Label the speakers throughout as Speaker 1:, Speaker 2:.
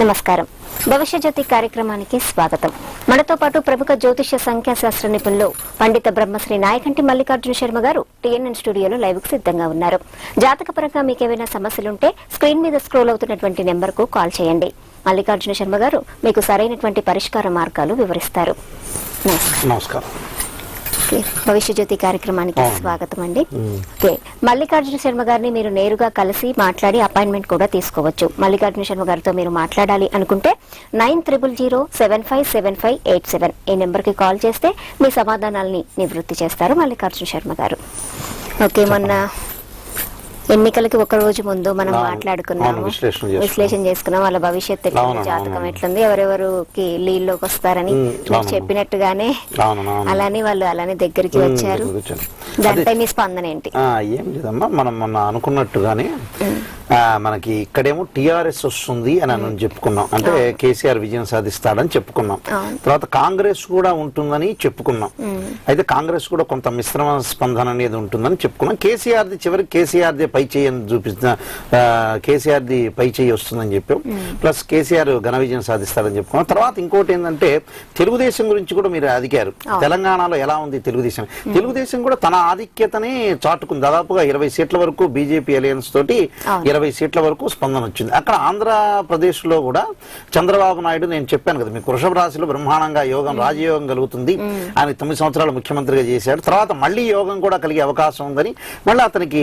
Speaker 1: నమస్కారం. భవిష్య జ్యోతి కార్యక్రమానికి స్వాగతం. మనతో పాటు ప్రముఖ జ్యోతిష్య సంఖ్యాశాస్త్ర నిపుణులు పండిత బ్రహ్మశ్రీ నాయకంటి మల్లికార్జున శర్మ గారు టీఎన్ఎన్ స్టూడియోలో లైవ్ కు సిద్ధంగా ఉన్నారు. జాతకపరంగా మీకు ఏమైనా సమస్యలుంటే స్క్రీన్ మీద స్క్రోల్ అవుతున్నటువంటి నెంబర్ కు కాల్ చేయండి. మల్లికార్జున శర్మ గారు మీకు సరైనటువంటి పరిష్కార మార్గాలు వివరిస్తారు.
Speaker 2: నమస్కారం.
Speaker 1: భవిష్య జ్యోతి కార్యక్రమానికి స్వాగతం అండి. మల్లికార్జున శర్మ గారిని మీరు నేరుగా కలిసి మాట్లాడి అపాయింట్మెంట్ కూడా తీసుకోవచ్చు. మల్లికార్జున శర్మ గారితో మీరు మాట్లాడాలి అనుకుంటే 9000757587 ఈ నెంబర్ కి కాల్ చేస్తే మీ సమాధానాలని నివృత్తి చేస్తారు మల్లికార్జున శర్మ గారు. ఓకే, మొన్న ఎన్నికలకి ఒక రోజు ముందు మనం మాట్లాడుకున్నాము, విశ్లేషణ చేసుకున్నాం. వాళ్ళ భవిష్యత్తు ఎట్లుంది, జాతకం ఎట్లుంది, ఎవరెవరికి లీడ్లోకి వస్తారని మీరు చెప్పినట్టుగానే అలానే వాళ్ళు అలానే దగ్గరికి వచ్చారు. దానిపై మీ స్పందన ఏంటి?
Speaker 2: ఏం లేదమ్మా, మనం మొన్న అనుకున్నట్టుగానే మనకి ఇక్కడేమో టిఆర్ఎస్ వస్తుంది అని మనం చెప్పుకున్నాం, అంటే కేసీఆర్ విజయం సాధిస్తాడని చెప్పుకున్నాం. తర్వాత కాంగ్రెస్ కూడా ఉంటుందని చెప్పుకున్నాం. అయితే కాంగ్రెస్ కూడా కొంత మిశ్రమ స్పందన అనేది ఉంటుందని చెప్పుకున్నాం. కేసీఆర్ది చివరికి కేసీఆర్ది పై చేయని చూపిస్తున్న కేసీఆర్ది పై చేయి వస్తుందని చెప్పాం. ప్లస్ కేసీఆర్ ఘన విజయం సాధిస్తాడని చెప్పుకున్నాం. తర్వాత ఇంకోటి ఏంటంటే తెలుగుదేశం గురించి కూడా మీరు అడిగారు. తెలంగాణలో ఎలా ఉంది తెలుగుదేశం? తెలుగుదేశం కూడా తన ఆధిక్యతని చాటుకుంది. దాదాపుగా 20 సీట్ల వరకు బీజేపీ అలయన్స్ తోటి 20 సీట్ల వరకు స్పందన వచ్చింది. అక్కడ ఆంధ్రప్రదేశ్ లో కూడా చంద్రబాబు నాయుడు, నేను చెప్పాను కదా మీకు, వృషభ రాశిలో బ్రహ్మాండంగా యోగం, రాజయోగం కలుగుతుంది. ఆయన 9 సంవత్సరాలు ముఖ్యమంత్రిగా చేశాడు. తర్వాత మళ్ళీ యోగం కూడా కలిగే అవకాశం ఉందని మళ్ళీ అతనికి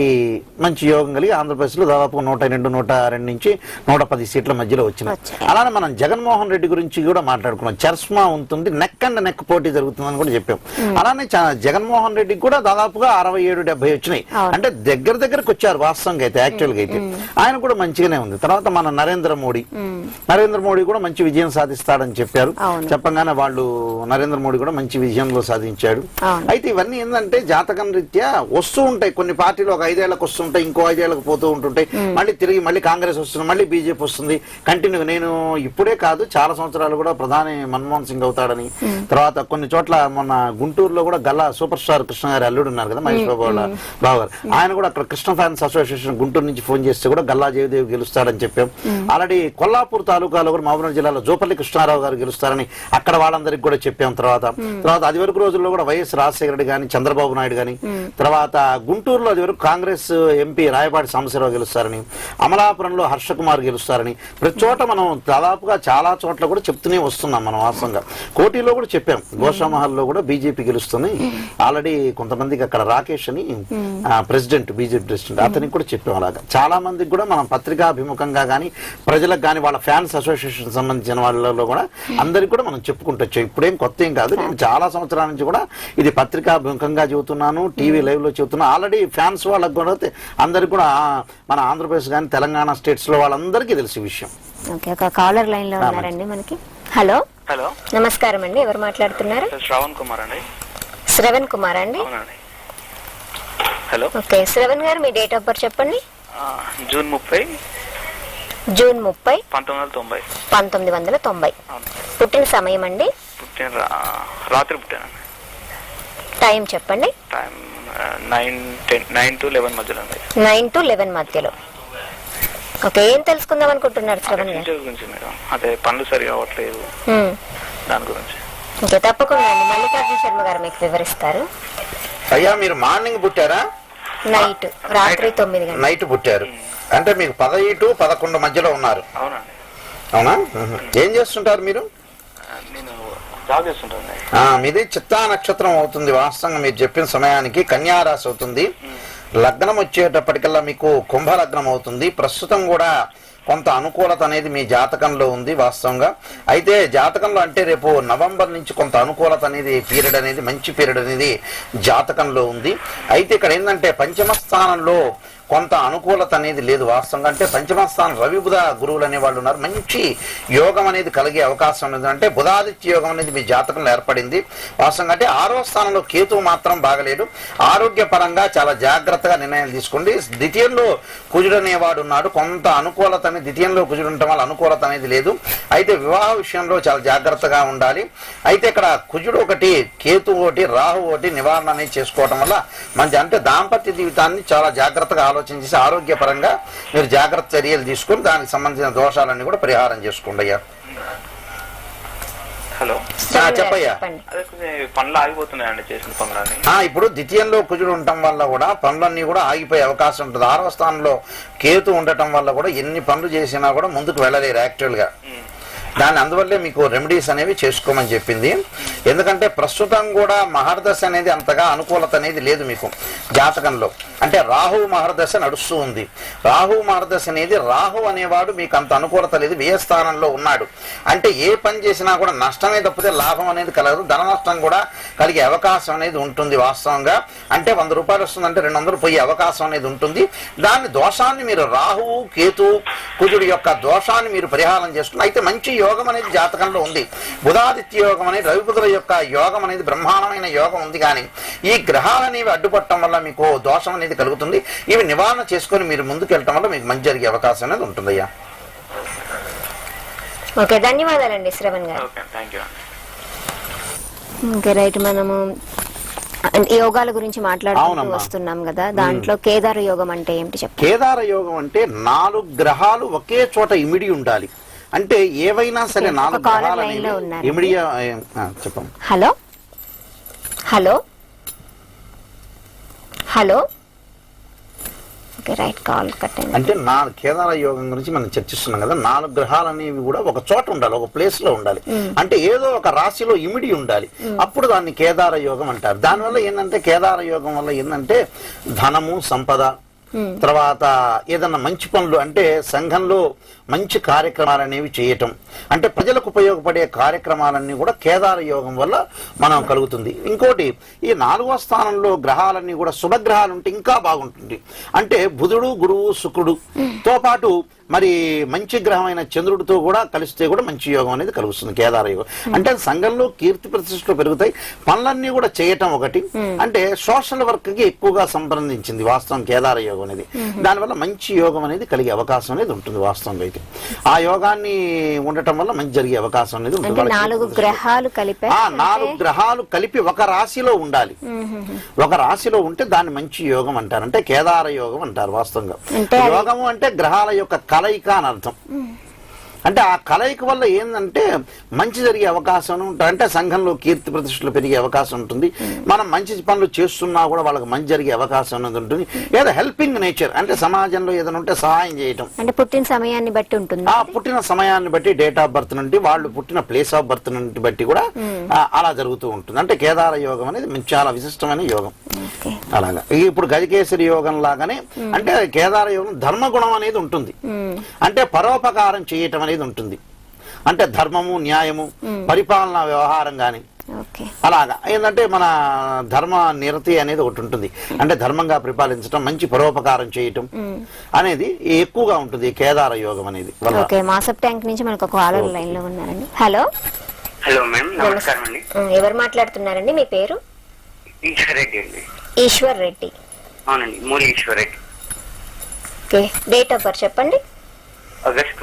Speaker 2: మంచి యోగం కలిగి ఆంధ్రప్రదేశ్ లో దాదాపు 102, 102 నుంచి 110 సీట్ల మధ్యలో వచ్చినాయి. అలానే మనం జగన్మోహన్ రెడ్డి గురించి కూడా మాట్లాడుకున్నాం. చర్స్మా ఉంటుంది, నెక్ అండ్ నెక్ పోటీ జరుగుతుందని కూడా చెప్పాం. అలానే జగన్మోహన్ రెడ్డికి కూడా దాదాపుగా 67, 70 వచ్చినాయి. అంటే దగ్గరకు వచ్చారు వాస్తవంగా అయితే, యాక్చువల్ గా అయితే ఆయన కూడా మంచిగానే ఉంది. తర్వాత మన నరేంద్ర మోడీ కూడా మంచి విజయం సాధిస్తాడని చెప్పారు. చెప్పగానే వాళ్ళు నరేంద్ర మోడీ కూడా మంచి విజయంలో సాధించాడు. అయితే ఇవన్నీ ఏంటంటే జాతకం రీత్యా వస్తూ ఉంటాయి. కొన్ని పార్టీలు ఒక 5 ఏళ్లకు వస్తుంటాయి, ఇంకో 5 ఏళ్లకు పోతూ ఉంటుంటాయి. మళ్ళీ తిరిగి మళ్ళీ కాంగ్రెస్ వస్తుంది, మళ్ళీ బీజేపీ వస్తుంది. కంటిన్యూ నేను ఇప్పుడే కాదు చాలా సంవత్సరాలు కూడా ప్రధాని మన్మోహన్ సింగ్ అవుతాడని, తర్వాత కొన్ని చోట్ల మొన్న గుంటూరులో కూడా గల్లా సూపర్ స్టార్ కృష్ణ గారి అల్లుడు ఉన్నారు కదా, మహేష్ బాబు గారు, ఆయన కూడా అక్కడ కృష్ణ ఫ్యాన్స్ అసోసియేషన్ గుంటూరు నుంచి ఫోన్ చేస్తే కూడా గల్లా జయదేవ్ గెలుస్తాడని చెప్పాం. ఆల్రెడీ కొల్లాపూర్ తాలూకాలో కూడా మహబూబ్నగర్ జిల్లాలో జోపల్లి కృష్ణారావు గారు గెలుస్తారని అక్కడ వాళ్ళందరికీ కూడా చెప్పాం. తర్వాత అది వరకు రోజుల్లో కూడా వైఎస్ రాజశేఖర రెడ్డి గాని, చంద్రబాబు నాయుడు గాని, తర్వాత గుంటూరులో అది వరకు కాంగ్రెస్ ఎంపీ రాయపాటి సాంబశివరావు గెలుస్తారని, అమలాపురంలో హర్ష కుమార్ గెలుస్తారని, ప్రతి చోట మనం దాదాపుగా చాలా చోట్ల కూడా చెప్తూనే వస్తున్నాం. మనం వాస్తవంగా కోటిలో కూడా చెప్పాం, గోషామహల్లో కూడా బీజేపీ గెలుస్తుంది. ఆల్రెడీ కొంతమందికి అక్కడ రాకేష్ అని ప్రెసిడెంట్, బీజేపీ ప్రెసిడెంట్, అతనికి కూడా చెప్పాం. అలాగా చాలా మందికి కూడా మనం పత్రికాభిముఖంగా కానీ, ప్రజలకు కానీ, వాళ్ళ ఫ్యాన్స్ అసోసియేషన్ సంబంధించిన వాళ్ళలో కూడా అందరికి కూడా మనం చెప్పుకుంటూ వచ్చాం. ఇప్పుడేం కొత్త ఏం కాదు, నేను చాలా సంవత్సరాల నుంచి కూడా ఇది పత్రికాభిముఖంగా చెబుతున్నాను, టీవీ లైవ్ లో చెబుతున్నాను. ఆల్రెడీ ఫ్యాన్స్ వాళ్ళకి కూడా అందరికి కూడా మన ఆంధ్రప్రదేశ్ కానీ తెలంగాణ స్టేట్స్ లో వాళ్ళందరికీ తెలిసి విషయం.
Speaker 1: ఓకే, ఒక కాలర్ లైన్ లో ఉన్నారండి మనకి. హలో నమస్కారం అండి, ఎవరు మాట్లాడుతున్నారు?
Speaker 3: శ్రవణ్ కుమార్ అండి.
Speaker 1: శ్రవణ్ కుమార్ అండి.
Speaker 3: హలో.
Speaker 1: ఓకే శ్రవణ్ గారు, మీ డేట్ ఆఫ్ బర్త్ చెప్పండి.
Speaker 3: జూన్ 30,
Speaker 1: 1990. పుట్టిన సమయం అండి?
Speaker 3: రాత్రి పుట్టానండి.
Speaker 1: టైం చెప్పండి.
Speaker 3: టైం 9 to 11 మధ్యలో.
Speaker 1: 9 to 11 మధ్యలో. ఓకే, ఏం తెలుసుకుందాం అనుకుంటున్నారు శ్రవణ్ గారు?
Speaker 3: గురించి మేడం, అదే పనులు సరిగా అవ్వట్లేదు, దాని గురించి.
Speaker 1: ఓకే, తప్పకుండా అండి, మల్లికార్జున శర్మ గారు మీకు వివరిస్తారు.
Speaker 2: అయ్యా, మీరు మార్నింగ్ పుట్టారా?
Speaker 1: నైట్, రాత్రి 9 గంటలు
Speaker 2: నైట్ పుట్టారు. అంటే మీకు 10 to 11 మధ్యలో ఉన్నారు.
Speaker 3: అవునండి.
Speaker 2: అవునా? ఏం చేస్తుంటారు మీరు?
Speaker 3: నేను జాబ్ చేస్తుంటాను.
Speaker 2: మీది చిత్తా నక్షత్రం అవుతుంది. వాస్తవంగా మీరు చెప్పిన సమయానికి కన్యారాశి అవుతుంది. లగ్నం వచ్చేటప్పటికల్లా మీకు కుంభ లగ్నం అవుతుంది. ప్రస్తుతం కూడా కొంత అనుకూలత అనేది మీ జాతకంలో ఉంది వాస్తవంగా. అయితే జాతకంలో అంటే రేపు నవంబర్ నుంచి కొంత అనుకూలత అనేది పీరియడ్ అనేది, మంచి పీరియడ్ అనేది జాతకంలో ఉంది. అయితే ఇక్కడ ఏంటంటే పంచమ స్థానంలో కొంత అనుకూలత అనేది లేదు వాస్తవంగా. అంటే పంచమ స్థానం రవి బుధ గురువులు అనే వాళ్ళు ఉన్నారు. మంచి యోగం అనేది కలిగే అవకాశం ఉంది. అంటే బుధాదిత్య యోగం అనేది మీ జాతకంలో ఏర్పడింది వాస్తవంగా. అంటే 6వ స్థానంలో కేతువు మాత్రం బాగలేడు. ఆరోగ్యపరంగా చాలా జాగ్రత్తగా నిర్ణయాలు తీసుకోండి. ద్వితీయంలో కుజుడు అనేవాడు ఉన్నాడు. కొంత అనుకూలత అనేది, ద్వితీయంలో కుజుడు ఉండటం వల్ల అనుకూలత అనేది లేదు. అయితే వివాహ విషయంలో చాలా జాగ్రత్తగా ఉండాలి. అయితే ఇక్కడ కుజుడు ఒకటి, కేతు ఒకటి, రాహు ఒకటి నివారణ అనేది చేసుకోవడం వల్ల మంచి, అంటే దాంపత్య జీవితాన్ని చాలా జాగ్రత్తగా ఆలోచన చేసి ఆరోగ్యపరంగా మీరు జాగ్రత్త చర్యలు తీసుకుని దానికి సంబంధించిన దోషాలన్నీ కూడా పరిహారం చేసుకోండి అయ్యా.
Speaker 3: హలో
Speaker 2: చెప్పయ్యా.
Speaker 3: అదే పనులు ఆగిపోతున్నాయండి చేసిన పనులన్నీ.
Speaker 2: ఇప్పుడు ద్వితీయంలో కుజుడు ఉండటం వల్ల కూడా పనులన్నీ కూడా ఆగిపోయే అవకాశం ఉంటుంది. 6వ స్థానంలో కేతు ఉండటం వల్ల కూడా ఎన్ని పనులు చేసినా కూడా ముందుకు వెళ్ళలేరు యాక్చువల్ గా. దాని అందువల్లే మీకు రెమెడీస్ అనేవి చేసుకోమని చెప్పింది. ఎందుకంటే ప్రస్తుతం కూడా మహర్దశ అనేది అంతగా అనుకూలత అనేది లేదు మీకు జాతకంలో. అంటే రాహు మహర్దశ నడుస్తూ ఉంది. రాహు మహర్దశ అనేది రాహు అనేవాడు మీకు అంత అనుకూలత లేదు, వ్యయ స్థానంలో ఉన్నాడు. అంటే ఏ పని చేసినా కూడా నష్టమే తప్పితే లాభం అనేది కలగదు. ధన నష్టం కూడా కలిగే అవకాశం అనేది ఉంటుంది వాస్తవంగా. అంటే 100 రూపాయలు వస్తుందంటే 200 పోయే అవకాశం అనేది ఉంటుంది. దాని దోషాన్ని మీరు రాహువు కేతు కుజుడి యొక్క దోషాన్ని మీరు పరిహారం చేసుకుని అయితే మంచి యోగం అనేది జాతకంలో ఉంది. బుధాదిత్య యోగం అనేది రవిబుధుల యొక్క యోగం అనేది బ్రహ్మాండమైన యోగం ఉంది. కానీ ఈ గ్రహాలు అనేవి అడ్డుపట్టడం వల్ల మీకు దోషం అనేది కలుగుతుంది. ఇవి నివారణ చేసుకొని మీరు ముందుకు వెళ్ళటం వల్ల మీకు మంచి జరిగే అవకాశం అనేది ఉంటుందయ్యా.
Speaker 1: ఓకే, ధన్యవాదాలండి శ్రవణ్ గారు. ఓకే రైట్, మనము యోగాల గురించి మాట్లాడుతూ వస్తున్నాం కదా, దాంట్లో కేదార యోగం అంటే ఏమిటి చెప్పండి.
Speaker 2: కేదార యోగం అంటే 4 గ్రహాలు ఒకే చోట ఇమిడి ఉండాలి. అంటే ఏవైనా సరే 4 గ్రహాలు ఇమిడి చెప్పండి.
Speaker 1: Hello hello hello okay right, call cut అయింది.
Speaker 2: అంటే కేదార యోగం గురించి మనం చర్చిస్తున్నాం కదా. 4 గ్రహాలు అనేవి కూడా ఒక చోట ఉండాలి, ఒక ప్లేస్ లో ఉండాలి. అంటే ఏదో ఒక రాశిలో ఇమిడి ఉండాలి. అప్పుడు దాన్ని కేదార యోగం అంటారు. దానివల్ల ఏంటంటే కేదార యోగం వల్ల ఏంటంటే ధనము, సంపద, తర్వాత ఏదన్నా మంచి పనులు అంటే సంఘంలో మంచి కార్యక్రమాలు అనేవి చేయటం, అంటే ప్రజలకు ఉపయోగపడే కార్యక్రమాలన్నీ కూడా కేదార యోగం వల్ల మనం కలుగుతుంది. ఇంకోటి ఈ 4వ స్థానంలో గ్రహాలన్నీ కూడా శుభగ్రహాలు ఉంటే ఇంకా బాగుంటుంది. అంటే బుధుడు, గురువు, శుక్రుడుతో పాటు మరి మంచి గ్రహమైన చంద్రుడితో కూడా కలిస్తే కూడా మంచి యోగం అనేది కలుగుతుంది కేదార యోగం. అంటే సంఘంలో కీర్తి ప్రతిష్టలు పెరుగుతాయి, పనులన్నీ కూడా చేయటం ఒకటి. అంటే సోషల్ వర్క్ కి ఎక్కువగా సంబంధించింది వాస్తవం కేదార యోగం అనేది. దానివల్ల మంచి యోగం అనేది కలిగే అవకాశం అనేది ఉంటుంది వాస్తవంగా. అయితే ఆ యోగాన్ని ఉండటం వల్ల మంచి జరిగే అవకాశం అనేది ఉంటుంది.
Speaker 1: 4 గ్రహాలు కలిపి
Speaker 2: 4 గ్రహాలు కలిపి ఒక రాశిలో ఉండాలి. ఒక రాశిలో ఉంటే దాన్ని మంచి యోగం అంటారు, అంటే కేదార యోగం అంటారు వాస్తవంగా. యోగము అంటే గ్రహాల యొక్క కలయిక అని అర్థం. అంటే ఆ కలయిక వల్ల ఏంటంటే మంచి జరిగే అవకాశం ఉంటుంది. అంటే సంఘంలో కీర్తి ప్రతిష్టలు పెరిగే అవకాశం ఉంటుంది. మనం మంచి పనులు చేస్తున్నా కూడా వాళ్ళకి మంచి జరిగే అవకాశం అనేది ఉంటుంది. ఏదో హెల్పింగ్ నేచర్ అంటే సమాజంలో ఏదైనా ఉంటే సహాయం చేయటం.
Speaker 1: అంటే పుట్టిన సమయాన్ని బట్టి ఉంటుంది.
Speaker 2: ఆ పుట్టిన సమయాన్ని బట్టి, డేట్ ఆఫ్ బర్త్ నుండి, వాళ్ళు పుట్టిన ప్లేస్ ఆఫ్ బర్త్ నుండి బట్టి కూడా అలా జరుగుతూ ఉంటుంది. అంటే కేదార యోగం అనేది చాలా విశిష్టమైన యోగం. అలాగా ఇప్పుడు గజకేసరి యోగం లాగానే అంటే కేదార యోగం ధర్మగుణం అనేది ఉంటుంది. అంటే పరోపకారం చేయటం అనేది ఉంటుంది. అంటే ధర్మము, న్యాయము, పరిపాలనా వ్యవహారం గాని అలాగా ఏంటంటే మన ధర్మ నిరతి అనేది ఒకటి ఉంటుంది. అంటే ధర్మంగా పరిపాలించడం, మంచి పరోపకారం చేయటం అనేది ఎక్కువగా ఉంటుంది కేదార యోగం అనేది.
Speaker 1: మాసప్ ట్యాంక్ నుంచి మనకు ఒక కాలర్ లైన్ లో ఉన్నారండి. హలో
Speaker 4: హలో మ్యామ్, నమస్కారం అండి.
Speaker 1: ఎవరు మాట్లాడుతున్నారండి? మీ పేరు?
Speaker 4: ఈశ్వర్ రెడ్డి అండి.
Speaker 1: ఈశ్వర్ రెడ్డి?
Speaker 4: అవునండి, Muli Eshwar Reddy.
Speaker 1: Okay, date of birth చెప్పండి.
Speaker 4: ఆగస్ట్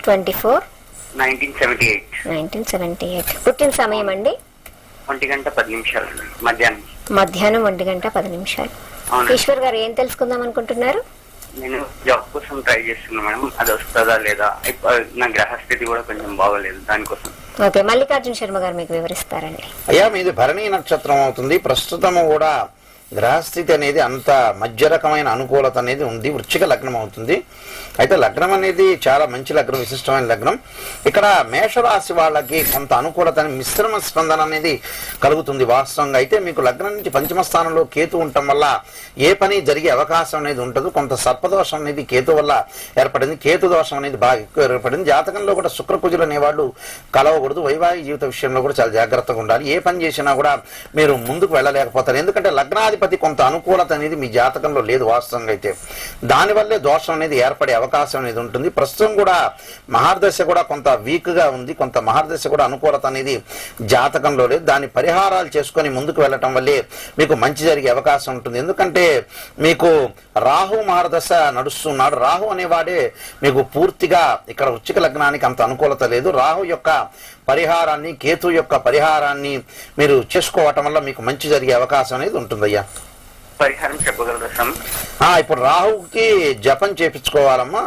Speaker 4: 24, 1978.
Speaker 1: 1978. పుట్టిన సమయం అండి?
Speaker 4: 1:10 అండి,
Speaker 1: మధ్యాహ్నం 1:10. ఈశ్వర్ గారు ఏం తెలుసుకుందాం అనుకుంటున్నారు?
Speaker 4: నేను జాబ్ కోసం ట్రై చేస్తున్నా మేడం, అది వస్తుందా లేదా, నా గ్రహస్థితి కూడా కొంచెం బాగోలేదు, దానికోసం.
Speaker 1: ఓకే, మల్లికార్జున శర్మ గారు మీకు వివరిస్తారండి.
Speaker 2: అయ్యా మీది భరణి నక్షత్రం అవుతుంది. ప్రస్తుతము కూడా గ్రహస్థితి అనేది అంత మధ్య రకమైన అనుకూలత అనేది ఉంది. వృశ్చిక లగ్నం అవుతుంది. అయితే లగ్నం అనేది చాలా మంచి లగ్నం, విశిష్టమైన లగ్నం. ఇక్కడ మేషరాశి వాళ్ళకి కొంత అనుకూలత, మిశ్రమ స్పందన అనేది కలుగుతుంది వాస్తవంగా. అయితే మీకు లగ్నం నుంచి 5వ స్థానంలో కేతు ఉండటం వల్ల ఏ పని జరిగే అవకాశం అనేది ఉంటుంది. కొంత సర్పదోషం అనేది కేతు వల్ల ఏర్పడింది. కేతు దోషం అనేది బాగా ఎక్కువ ఏర్పడింది. జాతకంలో కూడా శుక్రకుజులు అనేవాళ్ళు కలవకూడదు. వైవాహిక జీవిత విషయంలో కూడా చాలా జాగ్రత్తగా ఉండాలి. ఏ పని చేసినా కూడా మీరు ముందుకు వెళ్ళలేకపోతారు. ఎందుకంటే లగ్నాధిపతి కొంత అనుకూలత అనేది మీ జాతకంలో లేదు వాస్తవంగా. అయితే దానివల్లే దోషం అనేది ఏర్పడే అవకాశం అనేది ఉంటుంది. ప్రస్తుతం కూడా మహర్దశ కూడా కొంత వీక్ గా ఉంది. కొంత మహర్దశ కూడా అనుకూలత అనేది జాతకంలో లేదు. దాని పరిహారాలు చేసుకొని ముందుకు వెళ్ళటం వల్లే మీకు మంచి జరిగే అవకాశం ఉంటుంది. ఎందుకంటే మీకు రాహు మహర్దశ నడుస్తున్నాడు. రాహు అనేవాడే మీకు పూర్తిగా ఇక్కడ వృశ్చిక లగ్నానికి అంత అనుకూలత లేదు. రాహు యొక్క పరిహారాన్ని, కేతు యొక్క పరిహారాన్ని మీరు చేసుకోవటం వల్ల మీకు మంచి జరిగే అవకాశం అనేది ఉంటుందయ్యా.
Speaker 4: పరిహారం చెప్పగలరా స్వామి?
Speaker 2: ఇప్పుడు రాహుకి జపం చేపించుకోవాలమ్మా.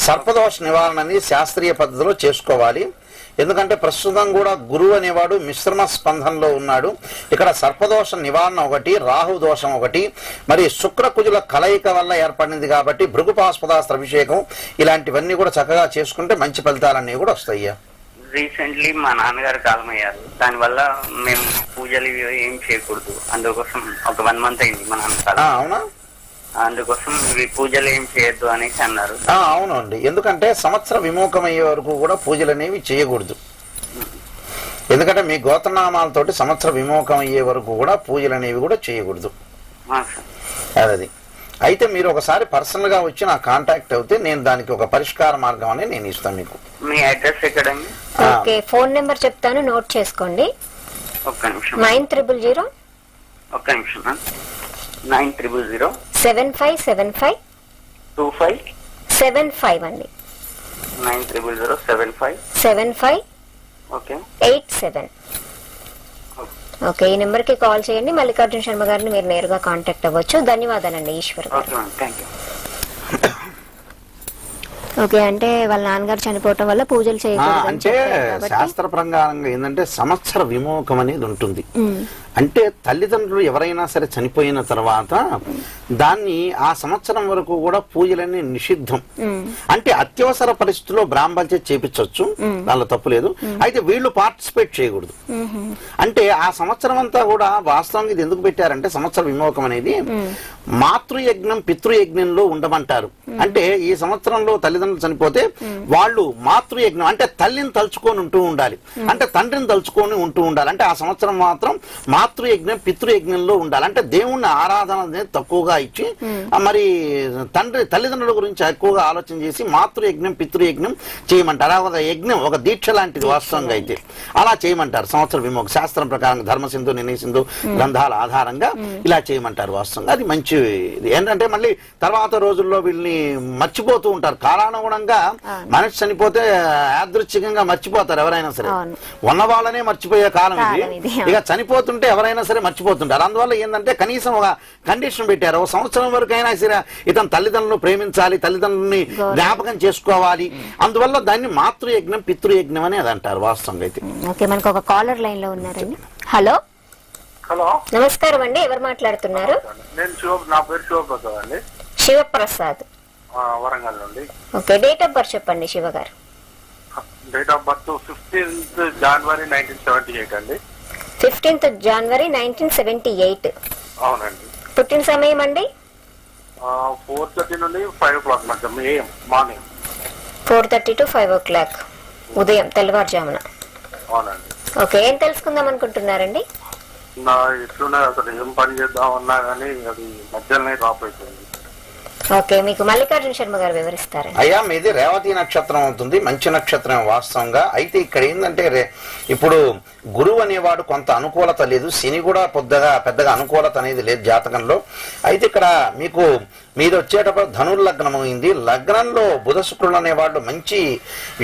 Speaker 2: సర్పదోష నివారణ అనేది శాస్త్రీయ పద్ధతిలో చేసుకోవాలి. ఎందుకంటే ప్రస్తుతం కూడా గురువు అనేవాడు మిశ్రమ స్పందనలో ఉన్నాడు. ఇక్కడ సర్పదోష నివారణ ఒకటి, రాహు దోషం ఒకటి, మరి శుక్రకుజుల కలయిక వల్ల ఏర్పడింది కాబట్టి భృగుపాస్పదాస్త్ర అభిషేకం ఇలాంటివన్నీ కూడా చక్కగా చేసుకుంటే మంచి ఫలితాలన్నీ కూడా వస్తాయ్యా.
Speaker 4: రీసెంట్లీ మా నాన్నగారు కాలం అయ్యారు, దానివల్ల మేము పూజలు ఇవి ఏం చేయకూడదు. అందుకోసం ఒక 1 month అయింది మా నాన్న కాలం.
Speaker 2: అవునా?
Speaker 4: అందుకోసం ఇవి పూజలు ఏం చేయొద్దు అనేసి అన్నారు.
Speaker 2: అవునండి, ఎందుకంటే సంవత్సర విమోకమయ్యే వరకు కూడా పూజలు అనేవి చేయకూడదు. ఎందుకంటే మీ గోత్రనామాలతోటి సంవత్సర విమోకం అయ్యే వరకు కూడా పూజలు అనేవి కూడా చేయకూడదు. అది అయితే మీరు ఒకసారి పర్సనల్ గా వచ్చి నా కాంటాక్ట్ అవుతే నేను దానికి ఒక పరిష్కార మార్గం అనేది నేను ఇస్తాను మీకు.
Speaker 4: మీ అడ్రస్ ఎక్కడండి?
Speaker 1: ఓకే, ఫోన్ నెంబర్ చెప్తాను, నోట్ చేసుకోండి.
Speaker 4: ఒక్క నిమిషం.
Speaker 1: 9000
Speaker 4: ఒక్క నిమిషం. 9000
Speaker 1: 7575
Speaker 4: 2575
Speaker 1: అండి.
Speaker 4: 9000 75
Speaker 1: 75
Speaker 4: ఓకే
Speaker 1: 87. ఓకే, ఈ నెంబర్ కి కాల్ చేయండి. మల్లికార్జున శర్మ గారిని మీరు నేరుగా కాంటాక్ట్ అవ్వచ్చు. ధన్యవాదాలండి Eshwar.
Speaker 4: Okay ma'am, thank you.
Speaker 1: Okay, అంటే వాళ్ళ నాన్నగారు చనిపోవటం వల్ల పూజలు చేయకూడదు
Speaker 2: అంటే శాస్త్ర ప్రకారంగా ఏంటంటే సంవత్సర విమోకం అనేది ఉంటుంది. అంటే తల్లిదండ్రులు ఎవరైనా సరే చనిపోయిన తర్వాత దాన్ని ఆ సంవత్సరం వరకు కూడా పూజలన్నీ నిషిద్ధం. అంటే అత్యవసర పరిస్థితుల్లో బ్రాహ్మణ చేపించవచ్చు, దానిలో తప్పు లేదు. అయితే వీళ్ళు పార్టిసిపేట్ చేయకూడదు. అంటే ఆ సంవత్సరం అంతా కూడా వాస్తవంగా ఇది ఎందుకు పెట్టారంటే సంవత్సర విమోకం అనేది మాతృయజ్ఞం పితృయజ్ఞంలో ఉండమంటారు. అంటే ఈ సంవత్సరంలో తల్లిదండ్రులు చనిపోతే వాళ్ళు మాతృయజ్ఞం అంటే తల్లిని తలుచుకొని ఉంటూ ఉండాలి, అంటే తండ్రిని తలుచుకొని ఉంటూ ఉండాలి. అంటే ఆ సంవత్సరం మాత్రం మాతృయజ్ఞం పితృయజ్ఞంలో ఉండాలి. అంటే దేవుణ్ణి ఆరాధన అనేది తక్కువగా ఇచ్చి మరి తల్లిదండ్రుల గురించి ఎక్కువగా ఆలోచన చేసి మాతృయజ్ఞం పితృయజ్ఞం చేయమంటారు. ఒక యజ్ఞం, ఒక దీక్ష లాంటిది వాస్తవంగా అయితే అలా చేయమంటారు. సంవత్సర విమోక శాస్త్రం ప్రకారం ధర్మసింధు నిర్ణయసింధు గ్రంథాల ఆధారంగా ఇలా చేయమంటారు. వాస్తవంగా అది మంచి ఏంటంటే మళ్ళీ తర్వాత రోజుల్లో వీళ్ళని మర్చిపోతూ ఉంటారు. కాలానుగుణంగా మనిషి చనిపోతే యాదృచ్ఛికంగా మర్చిపోతారు ఎవరైనా సరే. ఉన్న వాళ్ళనే మర్చిపోయే కాలం ఇది. ఇక చనిపోతుంటే ఎవరైనా సరే మర్చిపోతుంటారు. అందువల్ల ఏంటంటే కనీసం ఒక కండిషన్ పెట్టారు, ఒక సంవత్సరం వరకు అయినా సరే ఇతను తల్లిదండ్రులను ప్రేమించాలి, తల్లిదండ్రులని జ్ఞాపకం చేసుకోవాలి. అందువల్ల దాన్ని మాతృయజ్ఞం పితృయజ్ఞం అని అది అంటారు వాస్తవంగా అయితే.
Speaker 1: ఓకే, మనకు ఒక కాలర్ లైన్ లో ఉన్నారండి. హలో
Speaker 5: హలో,
Speaker 1: నమస్కారం అండి, ఎవరు మాట్లాడుతున్నారు?
Speaker 5: నా పేరు శివప్రసాద్ అండి.
Speaker 1: శివప్రసాద్,
Speaker 5: వరంగల్ నుండి.
Speaker 1: ఓకే, డేట్ ఆఫ్ బర్త్ చెప్పండి శివ గారు.
Speaker 5: Date of birth 15th January 1978 అండి.
Speaker 1: 15th January 1978.
Speaker 5: అవునండి.
Speaker 1: పుట్టిన సమయం అండి?
Speaker 5: 4:30 నుండి 5 o'clock మధ్య మార్నింగ్.
Speaker 1: 4:30 to 5 o'clock ఉదయం, తెల్లవారుజామున.
Speaker 5: అవునండి.
Speaker 1: ఓకే, ఏం తెలుసుకుందాం అనుకుంటున్నారండి?
Speaker 5: నా ఇట్లున్నా అసలు ఏం పని చేద్దామన్నా కానీ అది మధ్యలోనే డ్రాప్ అవుతుంది.
Speaker 1: ఓకే, మీకు మల్లికార్జున శర్మ గారు వివరిస్తారండి.
Speaker 2: అయ్యా, మీది రేవతి నక్షత్రం అవుతుంది, మంచి నక్షత్రం వాస్తవంగా. అయితే ఇక్కడ ఏంటంటే ఇప్పుడు గురువు అనేవాడు కొంత అనుకూలత లేదు, శని కూడా పెద్దగా అనుకూలత అనేది లేదు జాతకంలో. అయితే ఇక్కడ మీకు మీది వచ్చేటప్పుడు ధనుర్లగ్నం అయింది. లగ్నంలో బుధ శుక్రుడు అనేవాడు మంచి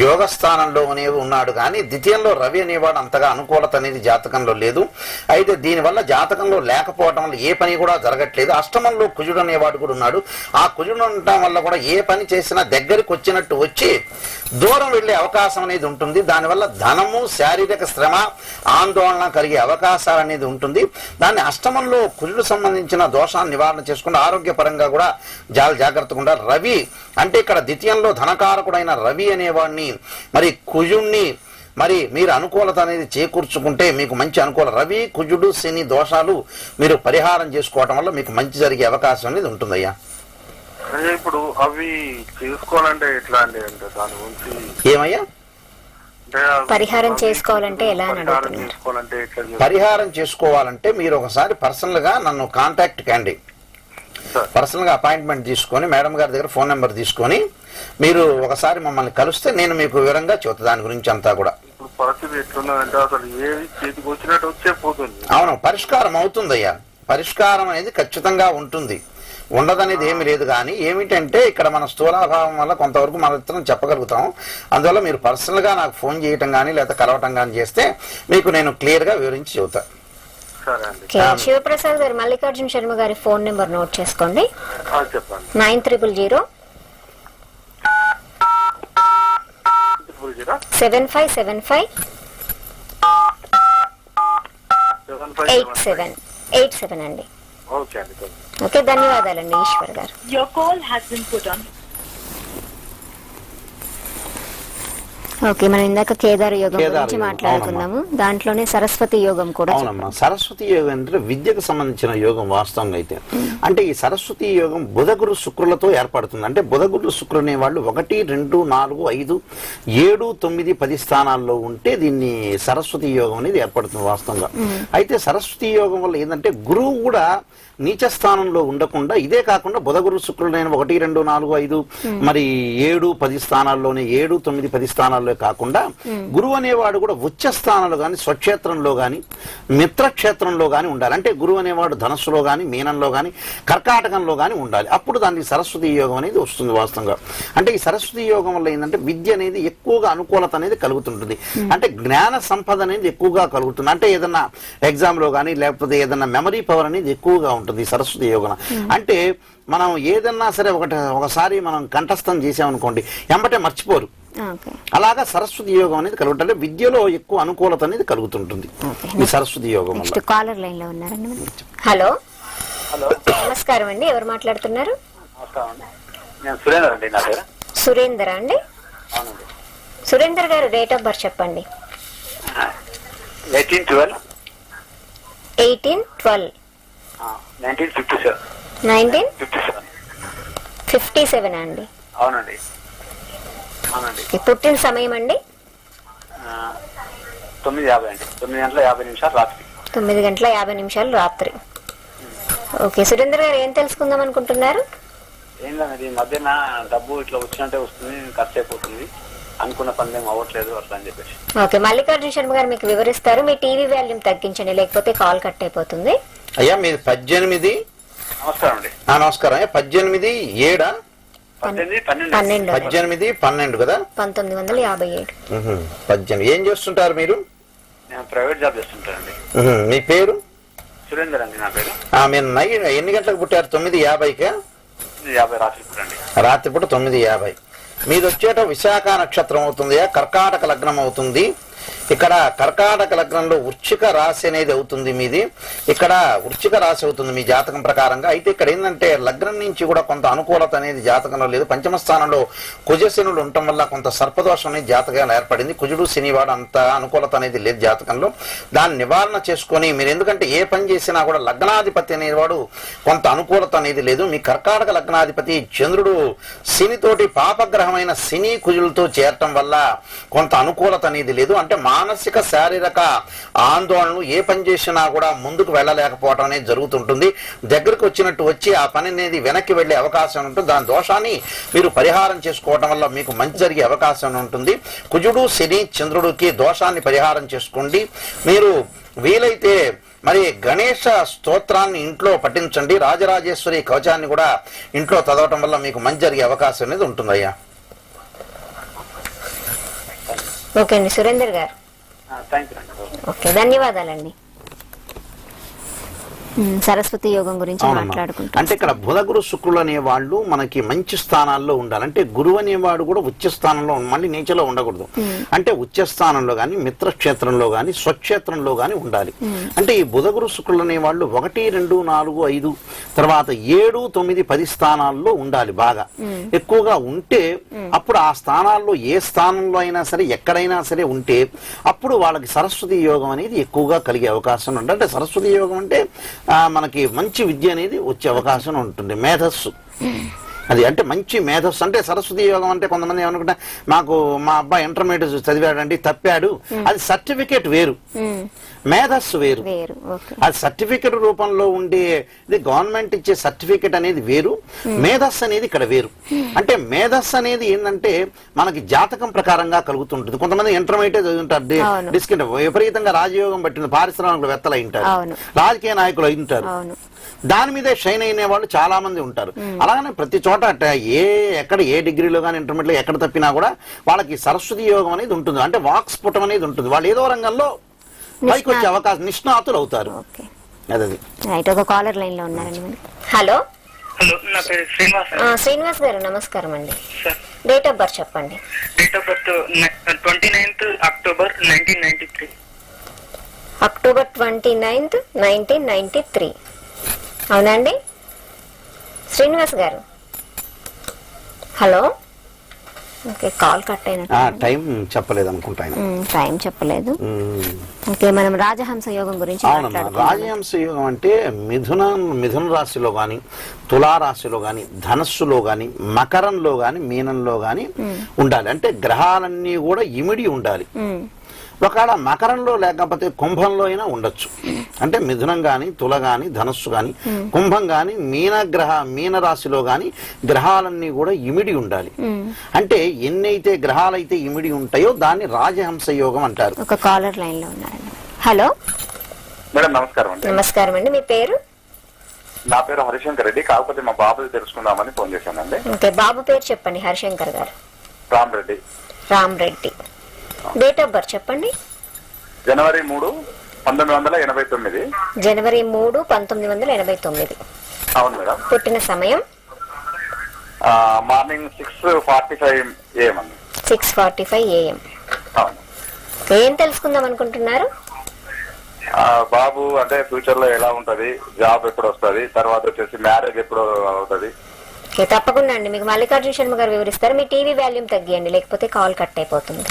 Speaker 2: యోగ స్థానంలో అనేవి ఉన్నాడు, కానీ ద్వితీయంలో రవి అనేవాడు అంతగా అనుకూలత అనేది జాతకంలో లేదు. అయితే దీనివల్ల జాతకంలో లేకపోవడం వల్ల ఏ పని కూడా జరగట్లేదు. అష్టమంలో కుజుడు అనేవాడు కూడా ఉన్నాడు. ఆ కుజుడు ఉండటం వల్ల కూడా ఏ పని చేసినా దగ్గరికి వచ్చినట్టు వచ్చి దూరం వెళ్లే అవకాశం అనేది ఉంటుంది. దానివల్ల ధనము, శారీరక శ్రమ, ఆందోళన కలిగే అవకాశాలు అనేది ఉంటుంది. దాన్ని అష్టమంలో కుజుడు సంబంధించిన దోషాన్ని నివారణ చేసుకుంటే ఆరోగ్యపరంగా కూడా చాలా జాగ్రత్తగా ఉండాలి. రవి అంటే ఇక్కడ ద్వితీయంలో ధనకారకుడైన రవి అనేవాడిని మరి కుజుణ్ణి మరి మీరు అనుకూలత అనేది చేకూర్చుకుంటే మీకు మంచి అనుకూల. రవి కుజుడు శని దోషాలు మీరు పరిహారం చేసుకోవటం వల్ల మీకు మంచి జరిగే అవకాశం అనేది ఉంటుందయ్యా.
Speaker 5: ఇప్పుడు అవి చేసుకోవాలంటే ఎట్లా అండి? అంటే దాని గురించి
Speaker 2: ఏమయ్యా
Speaker 1: పరిహారం చేసుకోవాలంటే ఎలా?
Speaker 2: పరిహారం చేసుకోవాలంటే మీరు ఒకసారి పర్సనల్ గా నన్ను కాంటాక్ట్ కండి. పర్సనల్ గా అపాయింట్మెంట్ తీసుకొని మేడం గారి దగ్గర ఫోన్ నెంబర్ తీసుకొని మీరు ఒకసారి మమ్మల్ని కలిస్తే నేను మీకు వివరంగా చెబుతా దాని గురించి అంతా కూడా.
Speaker 5: పరిస్థితి ఎట్లున్నదంటే అసలు ఏది చేతికి వచ్చినట్టు వచ్చే పోతుంది.
Speaker 2: అవును, పరిష్కారం అవుతుందయ్యా. పరిష్కారం అనేది ఖచ్చితంగా ఉంటుంది, ఉండదనేది ఏమి లేదు. కానీ ఏమిటంటే ఇక్కడ మన స్థూలాభావం వల్ల కొంతవరకు మన ఇద్దరం చెప్పగలుగుతాం. అందువల్ల మీరు పర్సనల్ గా నాకు ఫోన్ చేయటం కానీ లేదా కలవటం కానీ చేస్తే మీకు నేను క్లియర్ గా వివరించి చెబుతా.
Speaker 5: సరే అండి.
Speaker 1: శివప్రసాద్ గారు, మల్లికార్జున శర్మ గారి ఫోన్ నెంబర్ నోట్ చేసుకోండి.
Speaker 5: చెప్పండి.
Speaker 1: 9000 7575 8787 అండి.
Speaker 5: ఓకే అండి.
Speaker 1: ఓకే, ధన్యవాదాలండి ఈశ్వర్ గారు.
Speaker 6: Your call has been put on.
Speaker 1: Okay, మనం ఇందాక కేదార యోగం
Speaker 2: కేదార
Speaker 1: గురించి
Speaker 2: యోగం,
Speaker 1: మాట్లాడుకున్నాము. దాంట్లోనే సరస్వతి యోగం కూడా
Speaker 2: అవునమ్మా. సరస్వతి యోగం అంటే విద్యకు సంబంధించిన యోగం వాస్తవంగా అయితే. అంటే ఈ సరస్వతి యోగం బుధగురు శుక్రులతో ఏర్పడుతుంది. అంటే బుధగురు శుక్రులు అనే వాళ్ళు 1, 2, 4, 5, 7, 9, 10 స్థానాల్లో ఉంటే దీన్ని సరస్వతి యోగం అనేది ఏర్పడుతుంది వాస్తవంగా. అయితే సరస్వతి యోగం వల్ల ఏంటంటే గురువు కూడా నీచ స్థానంలో ఉండకుండా, ఇదే కాకుండా బుధగురు శుక్రులైన 1, 2, 4, 5 మరి 7, 10 స్థానాల్లోనే 7, 9, 10 స్థానాల్లో కాకుండా గురువు అనేవాడు కూడా ఉచ్చ స్థానాలు గాని, స్వక్షేత్రంలో గాని, మిత్రక్షేత్రంలో గాని ఉండాలి. అంటే గురువు అనేవాడు ధనస్సులో గాని, మీనంలో గాని, కర్కాటకంలో గాని ఉండాలి. అప్పుడు దానికి సరస్వతి యోగం అనేది వస్తుంది వాస్తవంగా. అంటే ఈ సరస్వతి యోగం వల్ల ఏంటంటే విద్య అనేది ఎక్కువగా అనుకూలత అనేది కలుగుతుంటుంది. అంటే జ్ఞాన సంపద అనేది ఎక్కువగా కలుగుతుంది. అంటే ఏదన్నా ఎగ్జామ్ లో గానీ లేకపోతే ఏదన్నా మెమరీ పవర్ అనేది ఎక్కువగా ఉంటుంది ఈ సరస్వతి యోగం. అంటే మనం ఏదన్నా సరే ఒకసారి మనం కంఠస్థం చేసామనుకోండి, ఎంబటే మర్చిపోరు. అలాగా సరస్వతి యోగం అనేది కలుగుతుంది. విద్యలో ఎక్కువ అనుకూలత అనేది కలుగుతుంటుంది ఈ సరస్వతి యోగం.
Speaker 1: కాలర్ లైన్ లో ఉన్నారండి. హలో, నమస్కారం అండి. ఎవరు మాట్లాడుతున్నారు?
Speaker 4: సురేందర్ అండి. నా పేరు
Speaker 1: సురేందర్ అండి. సురేందర్ గారు, డేట్ ఆఫ్ బర్త్ చెప్పండి. 1812 1957 అండి.
Speaker 4: అవునండి. అవునండి.
Speaker 1: పుట్టిన సమయం అండి
Speaker 4: 9:50 అండి. 9:50 రాత్రి.
Speaker 1: 9:50 రాత్రి. ఓకే, సురేందర్ గారు ఏం తెలుసుకుందాం అనుకుంటున్నారు?
Speaker 4: ఏం లేదు, ఈ మధ్యన డబ్బు ఇట్లా వచ్చినట్టే వస్తుంది, ఖర్చు అయిపోతుంది, అనుకున్న పని ఏం అవ్వట్లేదు అట్లా అని చెప్పేసి.
Speaker 1: ఓకే, మల్లికార్జున శర్మ గారు మీకు వివరిస్తారు. మీ టీవీ వాల్యూమ్ తగ్గించండి, లేకపోతే కాల్ కట్ అయిపోతుంది.
Speaker 2: అయ్యా మీది 18.
Speaker 4: నమస్కారం అండి.
Speaker 2: నమస్కారం. 18 7
Speaker 1: 12
Speaker 2: కదా?
Speaker 1: 1957.
Speaker 2: 18. ఏం చేస్తుంటారు మీరు?
Speaker 4: నేను ప్రైవేట్ జాబ్ చేస్తుంటానండి.
Speaker 2: మీ పేరు?
Speaker 4: సురేందర్ అండి నా పేరు.
Speaker 2: మీరు ఎన్ని గంటలకు పుట్టారు? 9:50కా?
Speaker 4: 50 రాత్రి పుట్టండి.
Speaker 2: రాత్రిపూట 9:50. మీది వచ్చేట విశాఖ నక్షత్రం అవుతుంది, కర్కాటక లగ్నం అవుతుంది. ఇక్కడ కర్కాటక లగ్నంలో వృశ్చిక రాశి అనేది అవుతుంది మీది. ఇక్కడ వృశ్చిక రాశి అవుతుంది మీ జాతకం ప్రకారంగా. అయితే ఇక్కడ ఏంటంటే లగ్నం నుంచి కూడా కొంత అనుకూలత అనేది జాతకంలో లేదు. పంచమ స్థానంలో కుజశనులు ఉండటం వల్ల కొంత సర్పదోషం అనేది జాతకంలో ఏర్పడింది. కుజుడు శనివాడు అంత అనుకూలత అనేది లేదు జాతకంలో. దాన్ని నివారణ చేసుకొని మీరు, ఎందుకంటే ఏ పని చేసినా కూడా లగ్నాధిపతి అనేవాడు కొంత అనుకూలత అనేది లేదు. మీ కర్కాటక లగ్నాధిపతి చంద్రుడు శనితోటి పాపగ్రహమైన శని కుజులతో చేరటం వల్ల కొంత అనుకూలత అనేది లేదు. అంటే మానసిక శారీరక ఆందోళనలు, ఏ పని చేసినా కూడా ముందుకు వెళ్ళలేకపోవడం అనేది జరుగుతుంటుంది. దగ్గరకు వచ్చినట్టు వచ్చి ఆ పని అనేది వెనక్కి వెళ్లే అవకాశం ఉంటుంది. దాని దోషాన్ని మీరు పరిహారం చేసుకోవడం వల్ల మీకు మంచి జరిగే అవకాశం ఉంటుంది. కుజుడు శని చంద్రుడికి దోషాన్ని పరిహారం చేసుకోండి. మీరు వీలైతే మరి గణేష స్తోత్రాన్ని ఇంట్లో పఠించండి. రాజరాజేశ్వరి కవచాన్ని కూడా ఇంట్లో చదవటం వల్ల మీకు మంచి జరిగే అవకాశం అనేది ఉంటుందయ్యా.
Speaker 1: ఓకే అండి సురేందర్ గారు. ఓకే, ధన్యవాదాలండి. సరస్వతి యోగం గురించి మాట్లాడుకుంటాం.
Speaker 2: అంటే ఇక్కడ బుధగురు శుక్రులు అనే వాళ్ళు మనకి మంచి స్థానాల్లో ఉండాలి. అంటే గురువు అనేవాడు కూడా ఉచ్చ స్థానంలో, మళ్ళీ నీచలో ఉండకూడదు. అంటే ఉచ్చ స్థానంలో గాని, మిత్రక్షేత్రంలో గాని, స్వక్షేత్రంలో గాని ఉండాలి. అంటే ఈ బుధగురు శుక్రులు అనే వాళ్ళు 1, 2, 4, 5 తర్వాత 7, 9, 10 స్థానాల్లో ఉండాలి. బాగా ఎక్కువగా ఉంటే అప్పుడు ఆ స్థానాల్లో ఏ స్థానంలో అయినా సరే, ఎక్కడైనా సరే ఉంటే అప్పుడు వాళ్ళకి సరస్వతి యోగం అనేది ఎక్కువగా కలిగే అవకాశం ఉంటుంది. అంటే సరస్వతి యోగం అంటే మనకి మంచి విద్య అనేది వచ్చే అవకాశం ఉంటుంది. మేధస్సు అది, అంటే మంచి మేధస్సు. అంటే సరస్వతి యోగం అంటే కొంతమంది ఏమనుకుంటా, మాకు మా అబ్బాయి ఇంటర్మీడియట్ చదివాడండి, తప్పాడు, అది సర్టిఫికేట్ వేరు, మేధస్సు వేరు. అది సర్టిఫికేట్ రూపంలో ఉండే గవర్నమెంట్ ఇచ్చే సర్టిఫికేట్ అనేది వేరు, మేధస్సు అనేది ఇక్కడ వేరు. అంటే మేధస్సు అనేది ఏంటంటే మనకి జాతకం ప్రకారంగా కలుగుతుంటుంది. కొంతమంది ఇంటర్మీడియట్ చదువుతుంటారు, డిస్కింట్ విపరీతంగా రాజయోగం పట్టింది, పారిశ్రామికులు వెత్తలు అయింటారు, రాజకీయ నాయకులు అయింటారు, దాని మీదే షైన్ అయిన వాళ్ళు చాలా మంది ఉంటారు. అలాగనే ప్రతి చోట ఎక్కడ ఏ డిగ్రీలో కానీ ఇంటర్మీడియట్ లో ఎక్కడ తప్పినా కూడా వాళ్ళకి సరస్వతి యోగం అనేది ఉంటుంది. అంటే వాక్స్ఫుటం అనేది ఉంటుంది. వాళ్ళు ఏదో రంగంలో పైకి వచ్చే అవకాశం, నిష్ణాతులు అవుతారు.
Speaker 1: ఓకే
Speaker 2: అది
Speaker 1: రైట్. ఒక కాలర్ లైన్ లో ఉన్నారండి మరి. హలో
Speaker 3: హలో, నా పేరు శ్రీనివాస్.
Speaker 1: శ్రీనివాస్ గారు నమస్కారం అండి.
Speaker 3: సార్,
Speaker 1: డేట్ ఆఫ్ బర్త్ చెప్పండి.
Speaker 3: Date of birth 29th October 1993.
Speaker 1: October 29th 1993. అవునండి శ్రీనివాస్ గారు? హలో. ఓకే, కాల్ కట్ అయినట్టు.
Speaker 2: టైం చెప్పలేదు అనుకుంటా ఆయన.
Speaker 1: టైం చెప్పలేదు. ఓకే, మనం రాజహంస యోగం గురించి
Speaker 2: అవునమ్మా.
Speaker 1: మాట్లాడుకుందాం.
Speaker 2: రాజహంస యోగం అంటే మిథున రాశిలో గాని, తులారాశిలో గాని, ధనస్సులో గాని, మకరంలో గాని, మీనంలో గాని ఉండాలి. అంటే గ్రహాలన్నీ కూడా ఇమిడి ఉండాలి. ఒకవేళ మకరంలో లేకపోతే కుంభంలో అయినా ఉండొచ్చు. అంటే మిథునం గాని, తుల గాని, ధనస్సు గాని, కుంభం గాని, మీన రాశిలో గాని గ్రహాలన్నీ కూడా ఇమిడి ఉండాలి. అంటే ఎన్నైతే గ్రహాలైతే ఇమిడి ఉంటాయో దాన్ని రాజహంస యోగం అంటారు.
Speaker 1: ఒక కాలర్ లైన్ లో ఉన్నారండి. హలో
Speaker 5: మేడం నమస్కారం అండి.
Speaker 1: నమస్కారం అండి. మీ పేరు?
Speaker 5: నా పేరు హరిశంకర్ రెడ్డి. కాకపోతే మా బాబుది తెలుసుకుందామని ఫోన్ చేశానండి.
Speaker 1: ఓకే, బాబు పేరు చెప్పండి. హరిశంకర్ గారు.
Speaker 5: Ram Reddy.
Speaker 1: Ram Reddy. Date of birth చెప్పండి.
Speaker 5: జనవరి 3, 1989.
Speaker 1: జనవరి 3, 1989.
Speaker 5: అవును మేడం.
Speaker 1: పుట్టిన సమయం
Speaker 5: మార్నింగ్ 6:45 AM అండి.
Speaker 1: 6:45 AM.
Speaker 5: అవును.
Speaker 1: ఏం తెలుసుకుందాం అనుకుంటున్నారు?
Speaker 5: బాబు అంటే ఫ్యూచర్ లో ఎలా ఉంటది, జాబ్ ఎప్పుడు వస్తుంది, తర్వాత వచ్చేసి మ్యారేజ్ ఎప్పుడు అవుతుంది.
Speaker 1: ఓకే, తప్పకుండా అండి. మీకు మల్లికార్జున శర్మ గారు వివరిస్తారు. మీ టీవీ వాల్యూమ్ తగ్గియండి, లేకపోతే కాల్ కట్ అయిపోతుంది.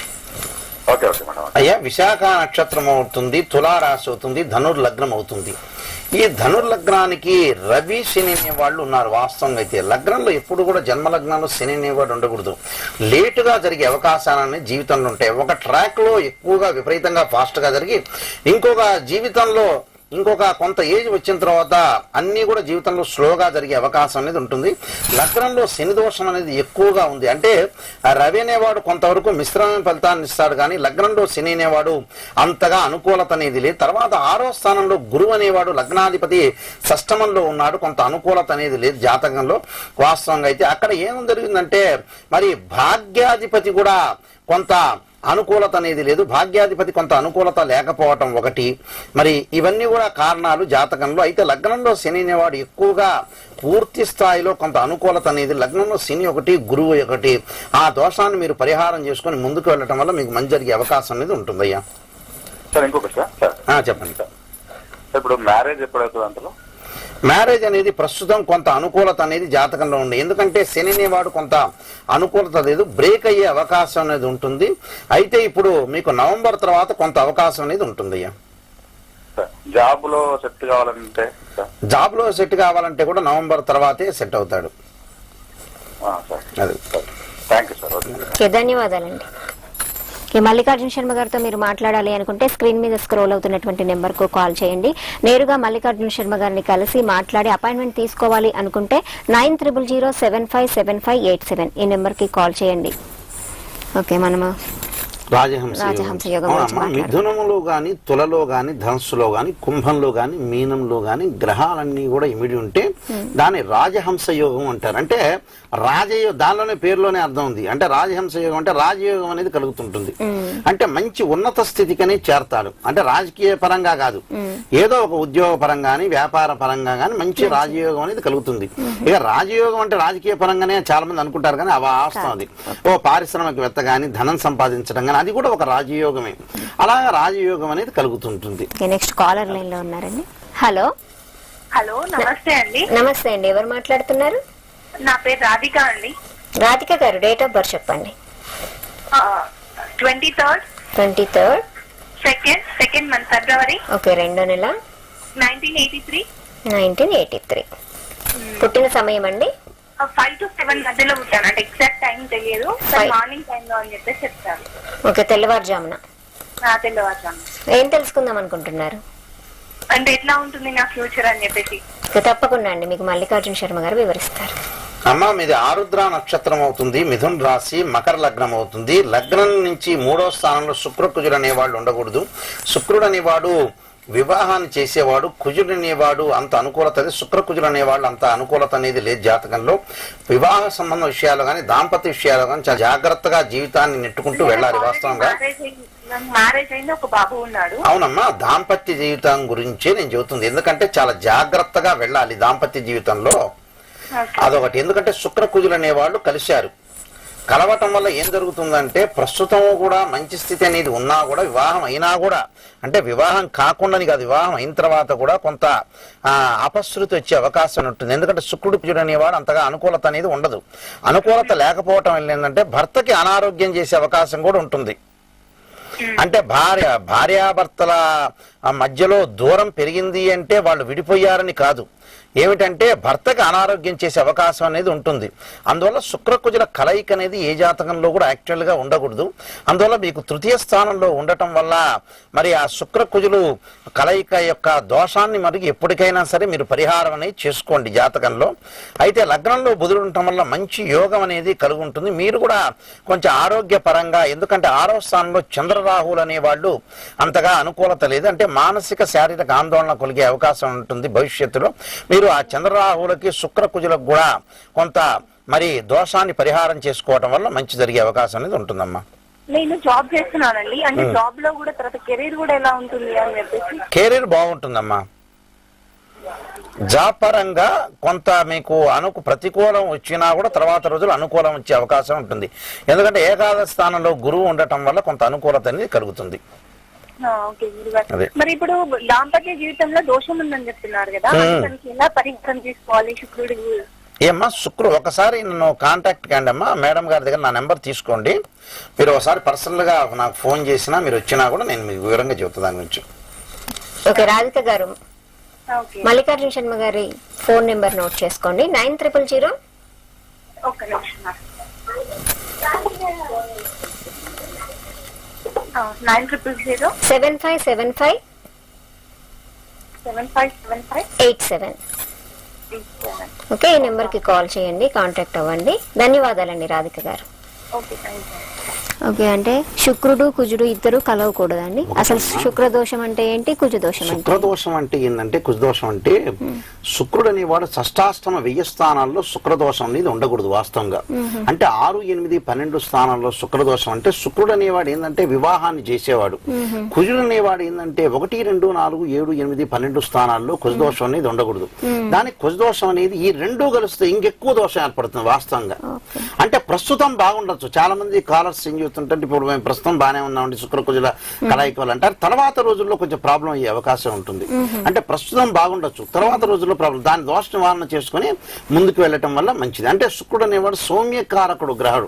Speaker 5: Okay okay madam.
Speaker 2: అయ్యా, విశాఖ నక్షత్రం అవుతుంది, తులారాశి అవుతుంది, ధనుర్లగ్నం అవుతుంది. ఈ ధనుర్లగ్నానికి రవి శని అనేవాళ్ళు ఉన్నారు. వాస్తవంగా అయితే లగ్నంలో ఎప్పుడు కూడా జన్మ లగ్నంలో శని అనేవాడు ఉండకూడదు. లేటుగా జరిగే అవకాశాలన్నీ జీవితంలో ఉంటాయి. ఒక ట్రాక్ లో ఎక్కువగా విపరీతంగా ఫాస్ట్ గా జరిగి ఇంకొక జీవితంలో ఇంకొక కొంత ఏజ్ వచ్చిన తర్వాత అన్ని కూడా జీవితంలో స్లోగా జరిగే అవకాశం అనేది ఉంటుంది. లగ్నంలో శని దోషం అనేది ఎక్కువగా ఉంది. అంటే రవి అనేవాడు కొంతవరకు మిశ్రమ ఫలితాన్ని ఇస్తాడు, కానీ లగ్నంలో శని అనేవాడు అంతగా అనుకూలత అనేది లేదు. తర్వాత 6వ స్థానంలో గురువు అనేవాడు లగ్నాధిపతి షష్టమంలో ఉన్నాడు, కొంత అనుకూలత అనేది లేదు జాతకంలో. వాస్తవంగా అయితే అక్కడ ఏం జరిగిందంటే మరి భాగ్యాధిపతి కూడా కొంత అనుకూలత అనేది లేదు. భాగ్యాధిపతి కొంత అనుకూలత లేకపోవటం ఒకటి. మరి ఇవన్నీ కూడా కారణాలు జాతకంలో. అయితే లగ్నంలో శని అనేవాడు ఎక్కువగా పూర్తి స్థాయిలో కొంత అనుకూలత అనేది, లగ్నంలో శని ఒకటి, గురువు ఒకటి, ఆ దోషాన్ని మీరు పరిహారం చేసుకొని ముందుకు వెళ్ళటం వల్ల మీకు మంచి జరిగే అవకాశం అనేది ఉంటుందయ్యా.
Speaker 5: సార్ ఇంకొకటి సార్
Speaker 2: చెప్పండి సార్.
Speaker 5: ఇప్పుడు మ్యారేజ్ ఎప్పుడవుతుంది అంతలో?
Speaker 2: మ్యారేజ్ అనేది ప్రస్తుతం కొంత అనుకూలత అనేది జాతకంలో ఉంది. ఎందుకంటే శని అనేవాడు కొంత అనుకూలత లేదు, బ్రేక్ అయ్యే అవకాశం అనేది ఉంటుంది. అయితే ఇప్పుడు మీకు నవంబర్ తర్వాత కొంత అవకాశం అనేది ఉంటుంది అయ్యా.
Speaker 5: జాబ్ లో సెట్ కావాలంటే?
Speaker 2: జాబ్ లో సెట్ కావాలంటే కూడా నవంబర్ తర్వాతే సెట్ అవుతాడు.
Speaker 5: అదే. Thank you sir.
Speaker 1: ఓకే, ధన్యవాదాలండి. మల్లికార్జున శర్మ గారితో మీరు మాట్లాడాలి అనుకుంటే స్క్రీన్ మీద స్క్రోల్ అవుతున్నటువంటి నెంబర్ కు కాల్ చేయండి. నేరుగా మల్లికార్జున శర్మ గారిని కలిసి మాట్లాడి అపాయింట్మెంట్ తీసుకోవాలి అనుకుంటే 9000757587 ఈ నెంబర్ కి కాల్ చేయండి. ఓకే, మనము రాజహంస యోగం
Speaker 2: మిథునములో గాని, తులలో గాని, ధనస్సులో గాని, కుంభంలో గాని, మీనంలో గాని గ్రహాలన్నీ కూడా ఇమిడి ఉంటే దాన్ని రాజహంస యోగం అంటారు. అంటే దానిలోనే పేరులోనే అర్థం ఉంది. అంటే రాజహంస యోగం అంటే రాజయోగం అనేది కలుగుతుంటుంది. అంటే మంచి ఉన్నత స్థితికనే చేరతాడు. అంటే రాజకీయ పరంగా కాదు, ఏదో ఒక ఉద్యోగ పరంగా గాని, వ్యాపార పరంగా గాని మంచి రాజయోగం అనేది కలుగుతుంది. ఇక రాజయోగం అంటే రాజకీయ పరంగానే చాలా మంది అనుకుంటారు, కానీ అవి వాస్తవం. అది ఓ పారిశ్రామికవేత్త గాని, ధనం సంపాదించడం గాని, అది కూడా ఒక రాజయోగమే. అలాగా రాజయోగం అనేది కలుగుతుంటుంది.
Speaker 1: నెక్స్ట్ కాలర్ లైన్ లో ఉన్నారండి. హలో.
Speaker 6: హలో, నమస్తే అండి.
Speaker 1: నమస్తే అండి, ఎవరు మాట్లాడుతున్నారు?
Speaker 6: నా పేరు రాధిక అండి.
Speaker 1: రాధిక గారు, డేట్ ఆఫ్ బర్త్ చెప్పండి.
Speaker 6: 23rd second month February.
Speaker 1: Okay, 2వ నెల
Speaker 6: 1983.
Speaker 1: పుట్టిన సమయం అండి?
Speaker 6: 5 to 7 మధ్యలో పుట్టాను. అంటే ఎగ్జాక్ట్ టైం తెలియదు, మార్నింగ్ టైం లో అని చెప్పేసి చెప్తాను.
Speaker 1: ఓకే, తెల్లవారుజామున.
Speaker 6: తెల్లవారుజామున.
Speaker 1: ఏం తెలుసుకుందాం అనుకుంటున్నారు?
Speaker 6: అంటే ఎట్లా ఉంటుంది నా ఫ్యూచర్ అని చెప్పేసి.
Speaker 1: తప్పకుండా అండి, మీకు మల్లికార్జున శర్మ గారు వివరిస్తారు.
Speaker 2: అమ్మ, మీది ఆరుద్ర నక్షత్రం అవుతుంది, మిథున్ రాశి, మకర లగ్నం అవుతుంది. లగ్నం నుంచి 3వ స్థానంలో శుక్రకుజుడు అనేవాళ్ళు ఉండకూడదు. శుక్రుడు అనేవాడు వివాహాన్ని చేసేవాడు, కుజుడు అనేవాడు అంత అనుకూలత, శుక్రకుజుడు అనేవాళ్ళు అంత అనుకూలత అనేది లేదు జాతకంలో. వివాహ సంబంధ విషయాలు కానీ, దాంపత్య విషయాలు కానీ చాలా జాగ్రత్తగా జీవితాన్ని నెట్టుకుంటూ వెళ్ళాలి. వాస్తవంగా
Speaker 6: మ్యారేజ్ అయింది, ఒక బాబు ఉన్నాడు.
Speaker 2: అవునమ్మా, దాంపత్య జీవితం గురించే నేను చెబుతుంది. ఎందుకంటే చాలా జాగ్రత్తగా వెళ్ళాలి దాంపత్య జీవితంలో. అదొకటి. ఎందుకంటే శుక్రకుజులు అనేవాళ్ళు కలిశారు. కలవటం వల్ల ఏం జరుగుతుందంటే ప్రస్తుతం కూడా మంచి స్థితి అనేది ఉన్నా కూడా, వివాహం అయినా కూడా, అంటే వివాహం కాకుండాని కాదు, వివాహం అయిన తర్వాత కూడా కొంత అపశృతి వచ్చే అవకాశం ఉంటుంది. ఎందుకంటే శుక్రుడు కుజుడు అనేవాడు అంతగా అనుకూలత అనేది ఉండదు. అనుకూలత లేకపోవటం వల్ల ఏంటంటే భర్తకి అనారోగ్యం చేసే అవకాశం కూడా ఉంటుంది. అంటే భార్యాభర్తల మధ్యలో దూరం పెరిగింది అంటే వాళ్ళు విడిపోయారని కాదు, ఏమిటంటే భర్తకి అనారోగ్యం చేసే అవకాశం అనేది ఉంటుంది. అందువల్ల శుక్రకుజుల కలయిక అనేది ఏ జాతకంలో కూడా యాక్చువల్గా ఉండకూడదు. అందువల్ల మీకు తృతీయ స్థానంలో ఉండటం వల్ల మరి ఆ శుక్రకుజులు కలయిక యొక్క దోషాన్ని మరి ఎప్పటికైనా సరే మీరు పరిహారం అనేది చేసుకోండి జాతకంలో. అయితే లగ్నంలో బుధుడు ఉండటం వల్ల మంచి యోగం అనేది కలిగి ఉంటుంది. మీరు కూడా కొంచెం ఆరోగ్యపరంగా, ఎందుకంటే 6వ స్థానంలో చంద్రరాహులు అనేవాళ్ళు అంతగా అనుకూలత లేదు, అంటే మానసిక శారీరక ఆందోళన కలిగే అవకాశం ఉంటుంది భవిష్యత్తులో. మీరు ఆ చంద్రరాహులకి శుక్రకుజులకు కూడా కొంత మరి దోషాన్ని పరిహారం చేసుకోవటం వల్ల మంచి జరిగే అవకాశం అనేది ఉంటుందమ్మా.
Speaker 6: నేను జాబ్ చేస్తున్నానండి, అంటే జాబ్ లో కూడా తర్వాత కెరీర్ కూడా ఎలా ఉంటుంది అని చెప్పేసి.
Speaker 2: కెరీర్ బాగుంటుందమ్మా. జాబ్ పరంగా కొంత మీకు ప్రతికూలం వచ్చినా కూడా తర్వాత రోజులు అనుకూలం వచ్చే అవకాశం ఉంటుంది. ఎందుకంటే ఏకాదశ స్థానంలో గురువు ఉండటం వల్ల కొంత అనుకూలత అనేది కలుగుతుంది.
Speaker 6: మరి ఇప్పుడు దాంపత్య జీవితంలో దోషం ఉందని చెప్తున్నారు కదా, దానికి ఎలా పరిహారం తీసుకోవాలి? శుక్రుడు
Speaker 2: ఏమ్మా, శుక్రుడు ఒకసారి నన్ను కాంటాక్ట్ కండి అమ్మా, మేడం గారి దగ్గర నా నెంబర్ తీసుకోండి. మీరు ఒకసారి పర్సనల్ గా నాకు ఫోన్ చేసినా మీరు వచ్చినా కూడా నేను మీకు వివరంగా చెబుతా దాని గురించి.
Speaker 1: ఓకే రాధిక గారు, మల్లికార్జున శర్మ గారి ఫోన్ నెంబర్ నోట్ చేసుకోండి. 9000 7575 ఓకే, ఈ నెంబర్ కి కాల్ చేయండి, కాంటాక్ట్ అవ్వండి. ధన్యవాదాలండి రాధిక గారు. ఓకే, అంటే శుక్రుడు కుజుడు ఇద్దరు కలవకూడదండి. అసలు శుక్రదోషం అంటే ఏంటి, కుజదోషం అంటే?
Speaker 2: శుక్రదోషం అంటే ఏంటంటే, కుజదోషం అంటే శుక్రుడు అనేవాడు షష్టాష్టమ 1000 స్థానాల్లో శుక్రదోషం అనేది ఉండకూడదు వాస్తవంగా. అంటే 6, 8, 12 స్థానాల్లో శుక్రదోషం అంటే శుక్రుడు అనేవాడు ఏంటంటే వివాహాన్ని చేసేవాడు. కుజుడు అనేవాడు ఏంటంటే 1, 2, 4, 7, 8, 12 స్థానాల్లో కుజదోషం అనేది ఉండకూడదు. దానికి కుజదోషం అనేది ఈ రెండు కలిస్తే ఇంకెక్కువ దోషం ఏర్పడుతుంది వాస్తవంగా. అంటే ప్రస్తుతం బాగుండొచ్చు, చాలా మంది కాలర్స్ ఏం చెబుతుంటే ఇప్పుడు మేము ప్రస్తుతం బాగానే ఉన్నామండి శుక్రకుజుల కలయికలు అంటారు, తర్వాత రోజుల్లో కొంచెం ప్రాబ్లం అయ్యే అవకాశం ఉంటుంది. అంటే ప్రస్తుతం బాగుండొచ్చు, తర్వాత రోజుల్లో ప్రాబ్లం. దాని దోష నివారణ చేసుకుని ముందుకు వెళ్ళటం వల్ల మంచిది. అంటే శుక్రుడు అనేవాడు సౌమ్యకారకుడు గ్రహుడు,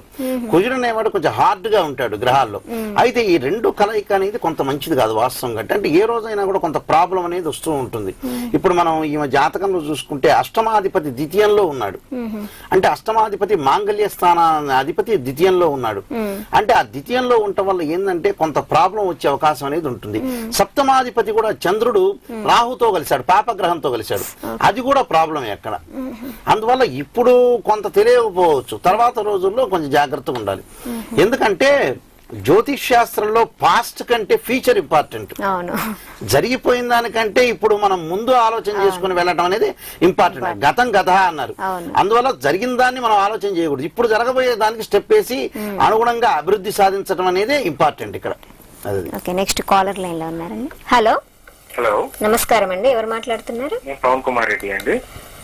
Speaker 2: కుజుడు అనేవాడు కొంచెం హార్డ్ గా ఉంటాడు గ్రహాల్లో. అయితే ఈ రెండు కలయిక అనేది కొంత మంచిది కాదు వాస్తవంగా. అంటే ఏ రోజైనా కూడా కొంత ప్రాబ్లం అనేది వస్తూ ఉంటుంది. ఇప్పుడు మనం ఈ జాతకంలో చూసుకుంటే అష్టమాధిపతి ద్వితీయంలో ఉన్నాడు, అంటే అష్టమాధిపతి మాంగళ్య స్థాన అధిపతి ద్వితీయంలో ఉన్నాడు. అంటే ఆ ద్వితీయంలో ఉండటం వల్ల ఏంటంటే కొంత ప్రాబ్లం వచ్చే అవకాశం అనేది ఉంటుంది. సప్తమాధిపతి కూడా చంద్రుడు రాహుతో కలిశాడు, పాపగ్రహంతో కలిశాడు, అది కూడా ప్రాబ్లం ఎక్కడ. అందువల్ల ఇప్పుడు కొంత తెలియకపోవచ్చు, తర్వాత రోజుల్లో కొంచెం జాగ్రత్తగా ఉండాలి. ఎందుకంటే జ్యోతిష్ శాస్త్రంలో పాస్ట్ కంటే ఫ్యూచర్ ఇంపార్టెంట్. జరిగిపోయిన దానికంటే ఇప్పుడు మనం ముందు ఆలోచన చేసుకుని వెళ్ళటం అనేది ఇంపార్టెంట్. గతం గత అన్నారు, అందువల్ల జరిగిన దాన్ని మనం ఆలోచన చేయకూడదు. ఇప్పుడు జరగబోయే దానికి స్టెప్ వేసి అనుగుణంగా అభివృద్ధి సాధించడం అనేది ఇంపార్టెంట్ ఇక్కడ.
Speaker 1: నెక్స్ట్ కాలర్ లైన్ లో ఉన్నారండి. హలో
Speaker 3: హలో,
Speaker 1: నమస్కారం అండి, ఎవరు మాట్లాడుతున్నారు?
Speaker 3: పవన్ కుమార్ రెడ్డి అండి.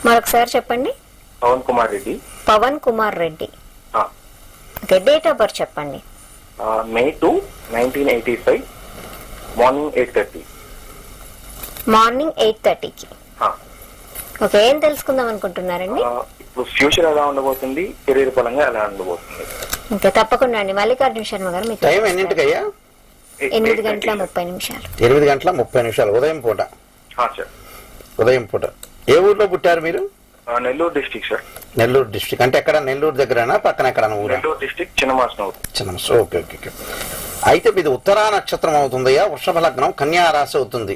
Speaker 1: మరొకసారి చెప్పండి.
Speaker 3: Pavan Kumar Reddy.
Speaker 1: Pavan Kumar Reddy. Okay, date of birth చెప్పండి.
Speaker 3: May 2, 1985, morning 8:30.
Speaker 1: మార్నింగ్ 8:30కి. ఓకే, ఏం తెలుసుకుందాం అనుకుంటున్నారండి?
Speaker 3: ఇప్పుడు ఫ్యూచర్ ఎలా ఉండబోతుంది, కెరీర్ పరంగా ఎలా ఉండబోతుంది?
Speaker 1: ఓకే, తప్పకుండా అండి. మల్లికార్జున శర్మ గారు, మీకు
Speaker 2: టైం ఎన్నింటికయ్యా?
Speaker 1: 8:30.
Speaker 2: 8:30 ఉదయం పూట. ఉదయం పూట. ఏ ఊర్లో పుట్టారు మీరు?
Speaker 3: Nellore district sir.
Speaker 2: Nellore district అంటే ఎక్కడ? నెల్లూరు దగ్గరనా పక్కన ఎక్కడ?
Speaker 3: Nellore district Chinnamasanuru.
Speaker 2: Okay okay okay. అయితే మీది ఉత్తరా నక్షత్రం అవుతుందయ్యా, వృషభ లగ్నం, కన్యా రాశి అవుతుంది.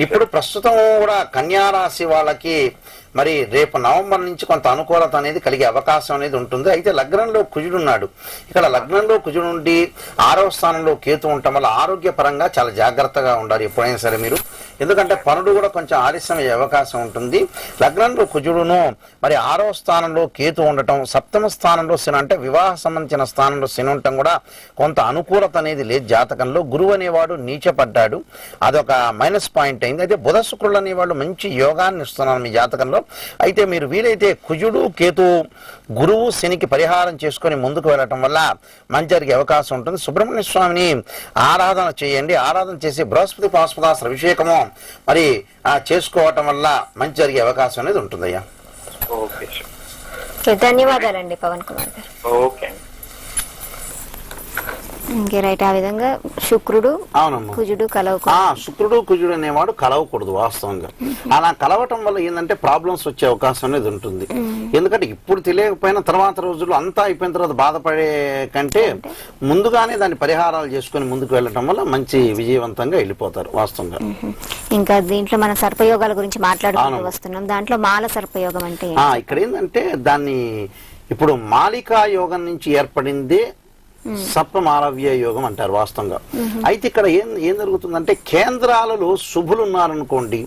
Speaker 2: ఇప్పుడు ప్రస్తుతం కూడా కన్యా రాశి వాళ్ళకి మరి రేపు నవంబర్ నుంచి కొంత అనుకూలత అనేది కలిగే అవకాశం అనేది ఉంటుంది. అయితే లగ్నంలో కుజుడు ఉన్నాడు. ఇక్కడ లగ్నంలో కుజుడు ఉండి 6వ స్థానంలో కేతు ఉండటం వల్ల ఆరోగ్యపరంగా చాలా జాగ్రత్తగా ఉండాలి ఎప్పుడైనా సరే మీరు. ఎందుకంటే పనులు కూడా కొంచెం ఆలస్యం అయ్యే అవకాశం ఉంటుంది. లగ్నంలో కుజుడును మరి 6వ స్థానంలో కేతు ఉండటం, 7వ స్థానంలో శని, అంటే వివాహ సంబంధించిన స్థానంలో శని ఉండటం కూడా కొంత అనుకూలత అనేది లేదు జాతకంలో. గురువు అనేవాడు నీచపడ్డాడు, అదొక మైనస్ పాయింట్ అయింది. అయితే బుధ శుక్రులు అనేవాళ్ళు మంచి యోగాన్ని ఇస్తున్నారు మీ జాతకంలో. అయితే మీరు వీలైతే కుజుడు కేతు గురువు శనికి పరిహారం చేసుకొని ముందుకు వెళ్ళటం వల్ల మంచి జరిగే అవకాశం ఉంటుంది. సుబ్రహ్మణ్య స్వామిని ఆరాధన చేయండి. ఆరాధన చేసి బృహస్పతి పాశుపతాస్త్ర అభిషేకము మరి చేసుకోవటం వల్ల మంచి జరిగే అవకాశం అనేది ఉంటుందయ్యా.
Speaker 3: ఓకే,
Speaker 1: ధన్యవాదాలండి పవన్ కుమార్ గారు.
Speaker 3: ఓకే.
Speaker 1: ఇంకే రైట్. ఆ విధంగా శుక్రుడు
Speaker 2: అవునమ్మా
Speaker 1: కుజుడు
Speaker 2: శుక్రుడు కుజుడు అనేవాడు కలవకూడదు వాస్తవంగా. అలా కలవటం వల్ల ఏంటంటే ప్రాబ్లమ్స్ వచ్చే అవకాశం అనేది ఉంటుంది. ఎందుకంటే ఇప్పుడు తెలియకపోయినా తర్వాత రోజులు అంతా అయిపోయిన తర్వాత బాధపడే కంటే ముందుగానే దాన్ని పరిహారాలు చేసుకుని ముందుకు వెళ్ళటం వల్ల మంచి విజయవంతంగా వెళ్ళిపోతారు వాస్తవంగా.
Speaker 1: ఇంకా దీంట్లో మన సర్పయోగాల గురించి మాట్లాడుకుంటూ వస్తున్నాం. దాంట్లో మాల సర్పయోగం అంటే
Speaker 2: ఇక్కడ ఏంటంటే దాన్ని ఇప్పుడు మాలికా యోగం నుంచి ఏర్పడిందే సర్పమాలవ్య యోగం అంటారు వాస్తవంగా. అయితే ఇక్కడ ఏం జరుగుతుందంటే కేంద్రాలలో శుభులు ఉన్నారనుకోండి,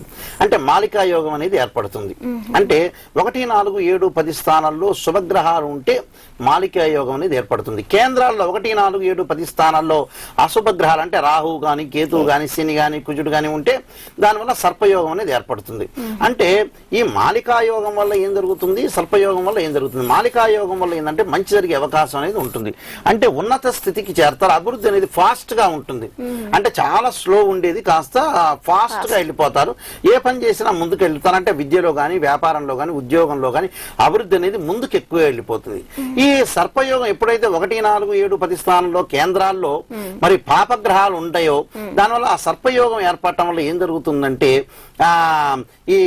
Speaker 2: అంటే మాలికా యోగం అనేది ఏర్పడుతుంది. అంటే 1, 4, 7, 10 స్థానాల్లో శుభగ్రహాలు ఉంటే మాలికా యోగం అనేది ఏర్పడుతుంది. కేంద్రాల్లో 1, 4, 7, 10 స్థానాల్లో అశుభగ్రహాలు అంటే రాహువు గాని కేతువు గాని శని గాని కుజుడు గాని ఉంటే దానివల్ల సర్పయోగం అనేది ఏర్పడుతుంది. అంటే ఈ మాలికా యోగం వల్ల ఏం జరుగుతుంది, సర్పయోగం వల్ల ఏం జరుగుతుంది? మాలికా యోగం వల్ల ఏంటంటే మంచి జరిగే అవకాశం అనేది ఉంటుంది. అంటే ఉన్నత స్థితికి చేరతారు. అభివృద్ధి అనేది ఫాస్ట్ గా ఉంటుంది. అంటే చాలా స్లో ఉండేది కాస్త ఫాస్ట్ గా వెళ్ళిపోతారు. ఏ పని చేసినా ముందుకు వెళ్తారు. అంటే విద్యలో గాని వ్యాపారంలో గాని ఉద్యోగంలో గాని అభివృద్ధి అనేది ముందుకు ఎక్కువ వెళ్ళిపోతుంది. ఈ సర్పయోగం ఎప్పుడైతే 1, 4, 7, 10 స్థానంలో కేంద్రాల్లో మరి పాపగ్రహాలు ఉంటాయో దానివల్ల ఆ సర్పయోగం ఏర్పడటం వల్ల ఏం జరుగుతుందంటే ఈ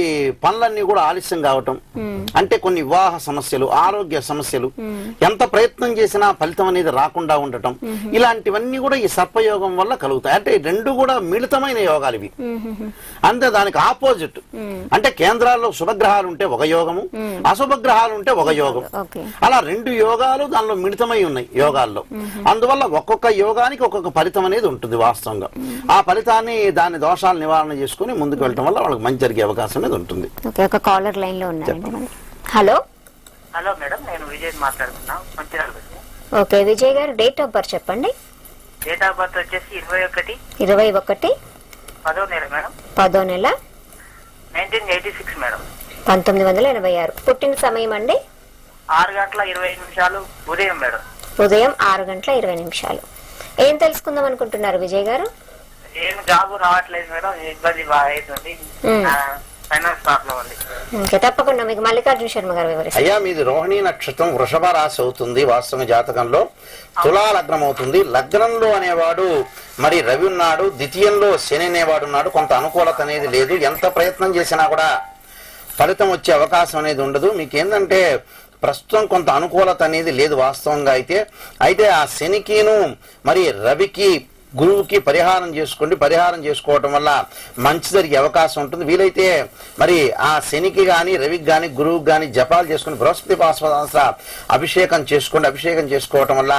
Speaker 2: పనులన్నీ కూడా ఆలస్యం కావటం, అంటే కొన్ని వివాహ సమస్యలు, ఆరోగ్య సమస్యలు, ఎంత ప్రయత్నం చేసినా ఫలితం అనేది రాకుండా ఉండటం, ఇలాంటివన్నీ కూడా ఈ సర్పయోగం వల్ల కలుగుతాయి. అంటే రెండు కూడా మిళితమైన యోగాలు ఇవి. అంతే దానికి ఆపోజిట్. అంటే కేంద్రాల్లో శుభగ్రహాలు ఉంటే ఒక యోగము, అశుభగ్రహాలు ఉంటే ఒక యోగం. అలా రెండు యోగాలు దానిలో మిళితమై ఉన్నాయి యోగాల్లో. అందువల్ల ఒక్కొక్క యోగానికి ఒక్కొక్క ఫలితం అనేది ఉంటుంది వాస్తవంగా. ఆ ఫలితాన్ని దాని దోషాలు నివారణ చేసుకుని ముందుకు వెళ్ళటం వల్ల వాళ్ళకి మంచి జరిగే అవకాశం అనేది ఉంటుంది.
Speaker 1: ఒక కాలర్ లైన్ లో ఉన్నారండి. హలో
Speaker 4: హలో మేడం, నేను విజయ్ మాట్లాడుతున్నా.
Speaker 1: ఓకే విజయ్ గారు, డేట్ ఆఫ్ బర్త్ చెప్పండి.
Speaker 4: డేట్ ఆఫ్ బర్త్ వచ్చేసి
Speaker 1: 21
Speaker 4: 10వ నెల మేడం.
Speaker 1: 10వ నెల
Speaker 4: 1986 మేడం.
Speaker 1: 1986. పుట్టిన సమయం అండి
Speaker 4: 6:20 ఉదయం మేడం.
Speaker 1: ఉదయం 6:20. ఏం తెలుసుకుందాం అనుకుంటున్నారు విజయ్ గారు?
Speaker 4: ఏం జాబ్ రావట్లేదు మేడం, ఇబ్బంది బాగా అవుతుంది, ఫైనాన్స్ ప్రాబ్లం ఉంది.
Speaker 1: ఓకే, తప్పకుండా మీకు మల్లికార్జున శర్మ గారు వివరిస్తారు.
Speaker 2: అయ్యా మీది రోహిణీ నక్షత్రం వృషభ రాశి అవుతుంది. వాస్తవ జాతకంలో తులా లగ్నం అవుతుంది. లగ్నంలో అనేవాడు మరి రవి ఉన్నాడు, ద్వితీయంలో శని అనేవాడు ఉన్నాడు. కొంత అనుకూలత అనేది లేదు. ఎంత ప్రయత్నం చేసినా కూడా ఫలితం వచ్చే అవకాశం అనేది ఉండదు. మీకేంటంటే ప్రస్తుతం కొంత అనుకూలత అనేది లేదు వాస్తవంగా. అయితే ఆ శనికిను మరి రవికి గురువుకి పరిహారం చేసుకోండి. పరిహారం చేసుకోవటం వల్ల మంచి జరిగే అవకాశం ఉంటుంది. వీలైతే మరి ఆ శనికి గాని రవికి గాని గురువుకి గాని జపాలు చేసుకుని బృహస్పతి పాశుపతాస్త్ర అభిషేకం చేసుకోండి. అభిషేకం చేసుకోవటం వల్ల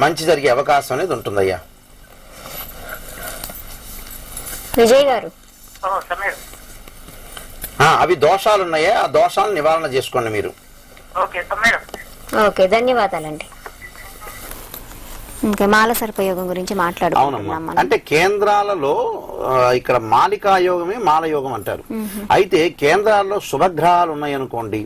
Speaker 2: మంచి జరిగే అవకాశం అనేది ఉంటుందయ్యా.
Speaker 1: విజయ్ గారు,
Speaker 2: అవి దోషాలు ఉన్నాయా, ఆ దోషాలను నివారణ చేసుకోండి మీరు.
Speaker 1: ఓకే, ధన్యవాదాలండి. ఇంకా మాల సర్పయోగం గురించి మాట్లాడుకుంటున్నాం.
Speaker 2: అంటే కేంద్రాలలో ఇక్కడ మాలికా యోగమే మాల యోగం అంటారు. అయితే కేంద్రాల్లో శుభగ్రహాలు ఉన్నాయనుకోండి,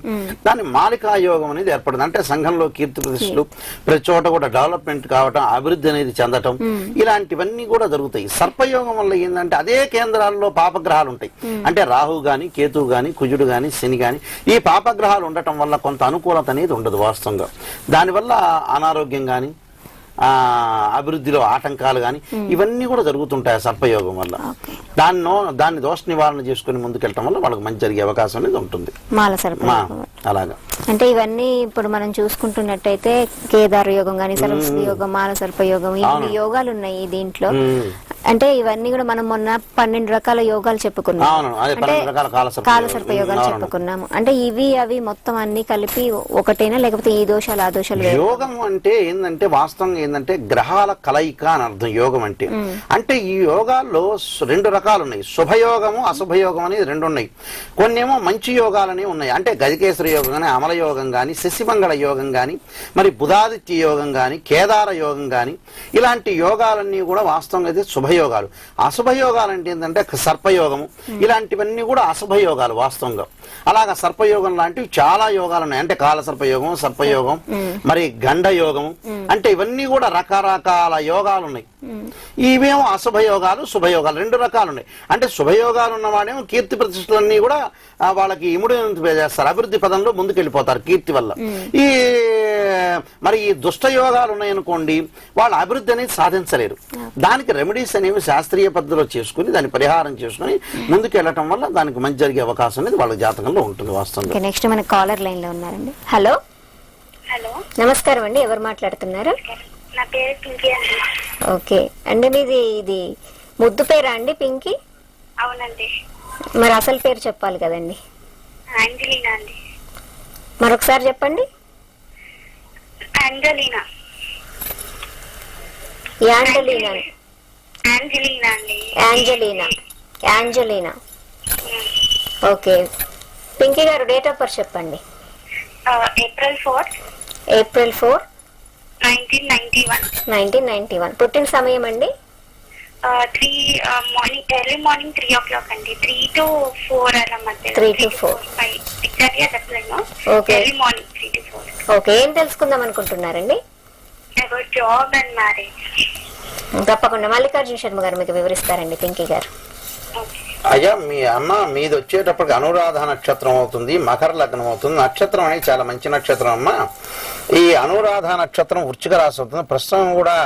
Speaker 2: దాన్ని మాలికా యోగం అనేది ఏర్పడుతుంది. అంటే సంఘంలో కీర్తి ప్రతిష్టలు, ప్రతి చోట కూడా డెవలప్మెంట్ కావటం, అభివృద్ధి అనేది చెందటం, ఇలాంటివన్నీ కూడా జరుగుతాయి. సర్పయోగం వల్ల ఏంటంటే అదే కేంద్రాల్లో పాపగ్రహాలు ఉంటాయి. అంటే రాహు గాని కేతువు గాని కుజుడు గాని శని గాని ఈ పాపగ్రహాలు ఉండటం వల్ల కొంత అనుకూలత అనేది ఉండదు వాస్తవంగా. దానివల్ల అనారోగ్యం గాని అభివృద్ధిలో ఆటంకాలు గాని ఇవన్నీ కూడా జరుగుతుంటాయి సర్పయోగం వల్ల. దాన్ని దోష నివారణ చేసుకుని ముందుకెళ్ళటం వల్ల వాళ్ళకి మంచి జరిగే అవకాశం అనేది ఉంటుంది.
Speaker 1: మాల సర్పయోగం
Speaker 2: అలాగా.
Speaker 1: అంటే ఇవన్నీ ఇప్పుడు మనం చూసుకుంటున్నట్టయితే కేదార యోగం గానీ, సరస్వతి యోగం, మానసర్ప యోగం, ఇన్ని యోగాలు ఉన్నాయి దీంట్లో. అంటే ఇవన్నీ కూడా మనం మొన్న 12 రకాల యోగాలు చెప్పుకున్నాం. అంటే కాలసర్ప యోగాలు చెప్పుకున్నాము. అంటే ఇవి అవి మొత్తం అన్ని కలిపి ఒకటేనా, లేకపోతే ఈ దోషాలు ఆ దోషాలు?
Speaker 2: యోగం అంటే ఏంటంటే వాస్తవంగా ఏంటంటే గ్రహాల కలయిక అని అర్థం యోగం అంటే. అంటే ఈ యోగాల్లో 2 రకాలు ఉన్నాయి, శుభయోగము అశుభయోగం అనేది 2 ఉన్నాయి. కొన్ని ఏమో మంచి యోగాలనే ఉన్నాయి, అంటే గజకేశ్వర యోగం కానీ, అమల యోగం కానీ, శశిమంగళ యోగం కానీ, మరి బుధాదిత్య యోగం కానీ, కేదార యోగం కానీ, ఇలాంటి యోగాలన్నీ కూడా వాస్తవంగా అయితే శుభయోగాలు. అశుభయోగాలు అంటే ఏంటంటే సర్పయోగము, ఇలాంటివన్నీ కూడా అశుభయోగాలు వాస్తవంగా. అలాగా సర్పయోగం లాంటివి చాలా యోగాలు ఉన్నాయి, అంటే కాల సర్పయోగం, సర్పయోగం, మరి గండ యోగము, అంటే ఇవన్నీ కూడా రకరకాల యోగాలు ఉన్నాయి. ఇవేమో అశుభయోగాలు శుభయోగాలు 2 రకాలు ఉన్నాయి. అంటే శుభయోగాలు ఉన్నవాడేమో కీర్తి ప్రతిష్టలన్నీ కూడా వాళ్ళకి ఇముడు చేస్తారు, అభివృద్ధి పదంలో ముందుకెళ్ళిపోతారు కీర్తి వల్ల. ఈ మరి ఈ దుష్ట యోగాలు ఉన్నాయనుకోండి, వాళ్ళ అభివృద్ధి అనేది సాధించలేరు. దానికి రెమెడీస్ అనేవి శాస్త్రీయ పద్ధతిలో చేసుకుని దాన్ని పరిహారం చేసుకుని ముందుకెళ్ళటం వల్ల దానికి మంచి జరిగే అవకాశం అనేది వాళ్ళ జాతకంలో ఉంటుంది వాస్తవంగా.
Speaker 1: నెక్స్ట్ మన కాలర్ లైన్ లో ఉన్నారండి. హలో
Speaker 6: హలో,
Speaker 1: నమస్కారం అండి, ఎవరు మాట్లాడుతున్నారు?
Speaker 6: నా పేరు పింకీ అండి.
Speaker 1: ఓకే అండి, మీది ఇది ముద్దు పేరా అండి పింకీ?
Speaker 6: అవునండి.
Speaker 1: మరి అసలు పేరు చెప్పాలి కదండి.
Speaker 6: ఆంజలీనా అండి.
Speaker 1: మరొకసారి చెప్పండి.
Speaker 6: ఆంజలీనా.
Speaker 1: యాంజలీనా.
Speaker 6: ఆంజలీనా అండి.
Speaker 1: యాంజలీనా. యాంజలీనా. ఓకే పింకీ గారు, డేట్ ఆఫ్ బర్త్ చెప్పండి.
Speaker 6: April 4,
Speaker 1: April 4,
Speaker 6: 1991.
Speaker 1: 1991. పుట్టిన సమయం అండి?
Speaker 6: 3 మార్నింగ్, ఎర్లీ మార్నింగ్ 3 o'clock అండి. 3 to 4 అలా మధ్య.
Speaker 1: 3 to 4.
Speaker 6: ఎగ్జాక్ట్గా చెప్పలేను.
Speaker 1: Okay.
Speaker 6: Early morning 3 to 4.
Speaker 1: Okay, ఏం తెలుసుకుందాం అనుకుంటున్నారండి?
Speaker 6: About job and marriage.
Speaker 1: తప్పకుండా మల్లికార్జున శర్మ గారు మీకు వివరిస్తారండి పింకీ గారు.
Speaker 2: అయ్యా, మీ అమ్మ మీది వచ్చేటప్పటికి అనురాధ నక్షత్రం అవుతుంది, మకర లగ్నం అవుతుంది. నక్షత్రం అనేది చాలా మంచి నక్షత్రం అమ్మ. ఈ అనురాధ నక్షత్రం వృశ్చిక రాశి అవుతుంది. ప్రస్తుతం కూడా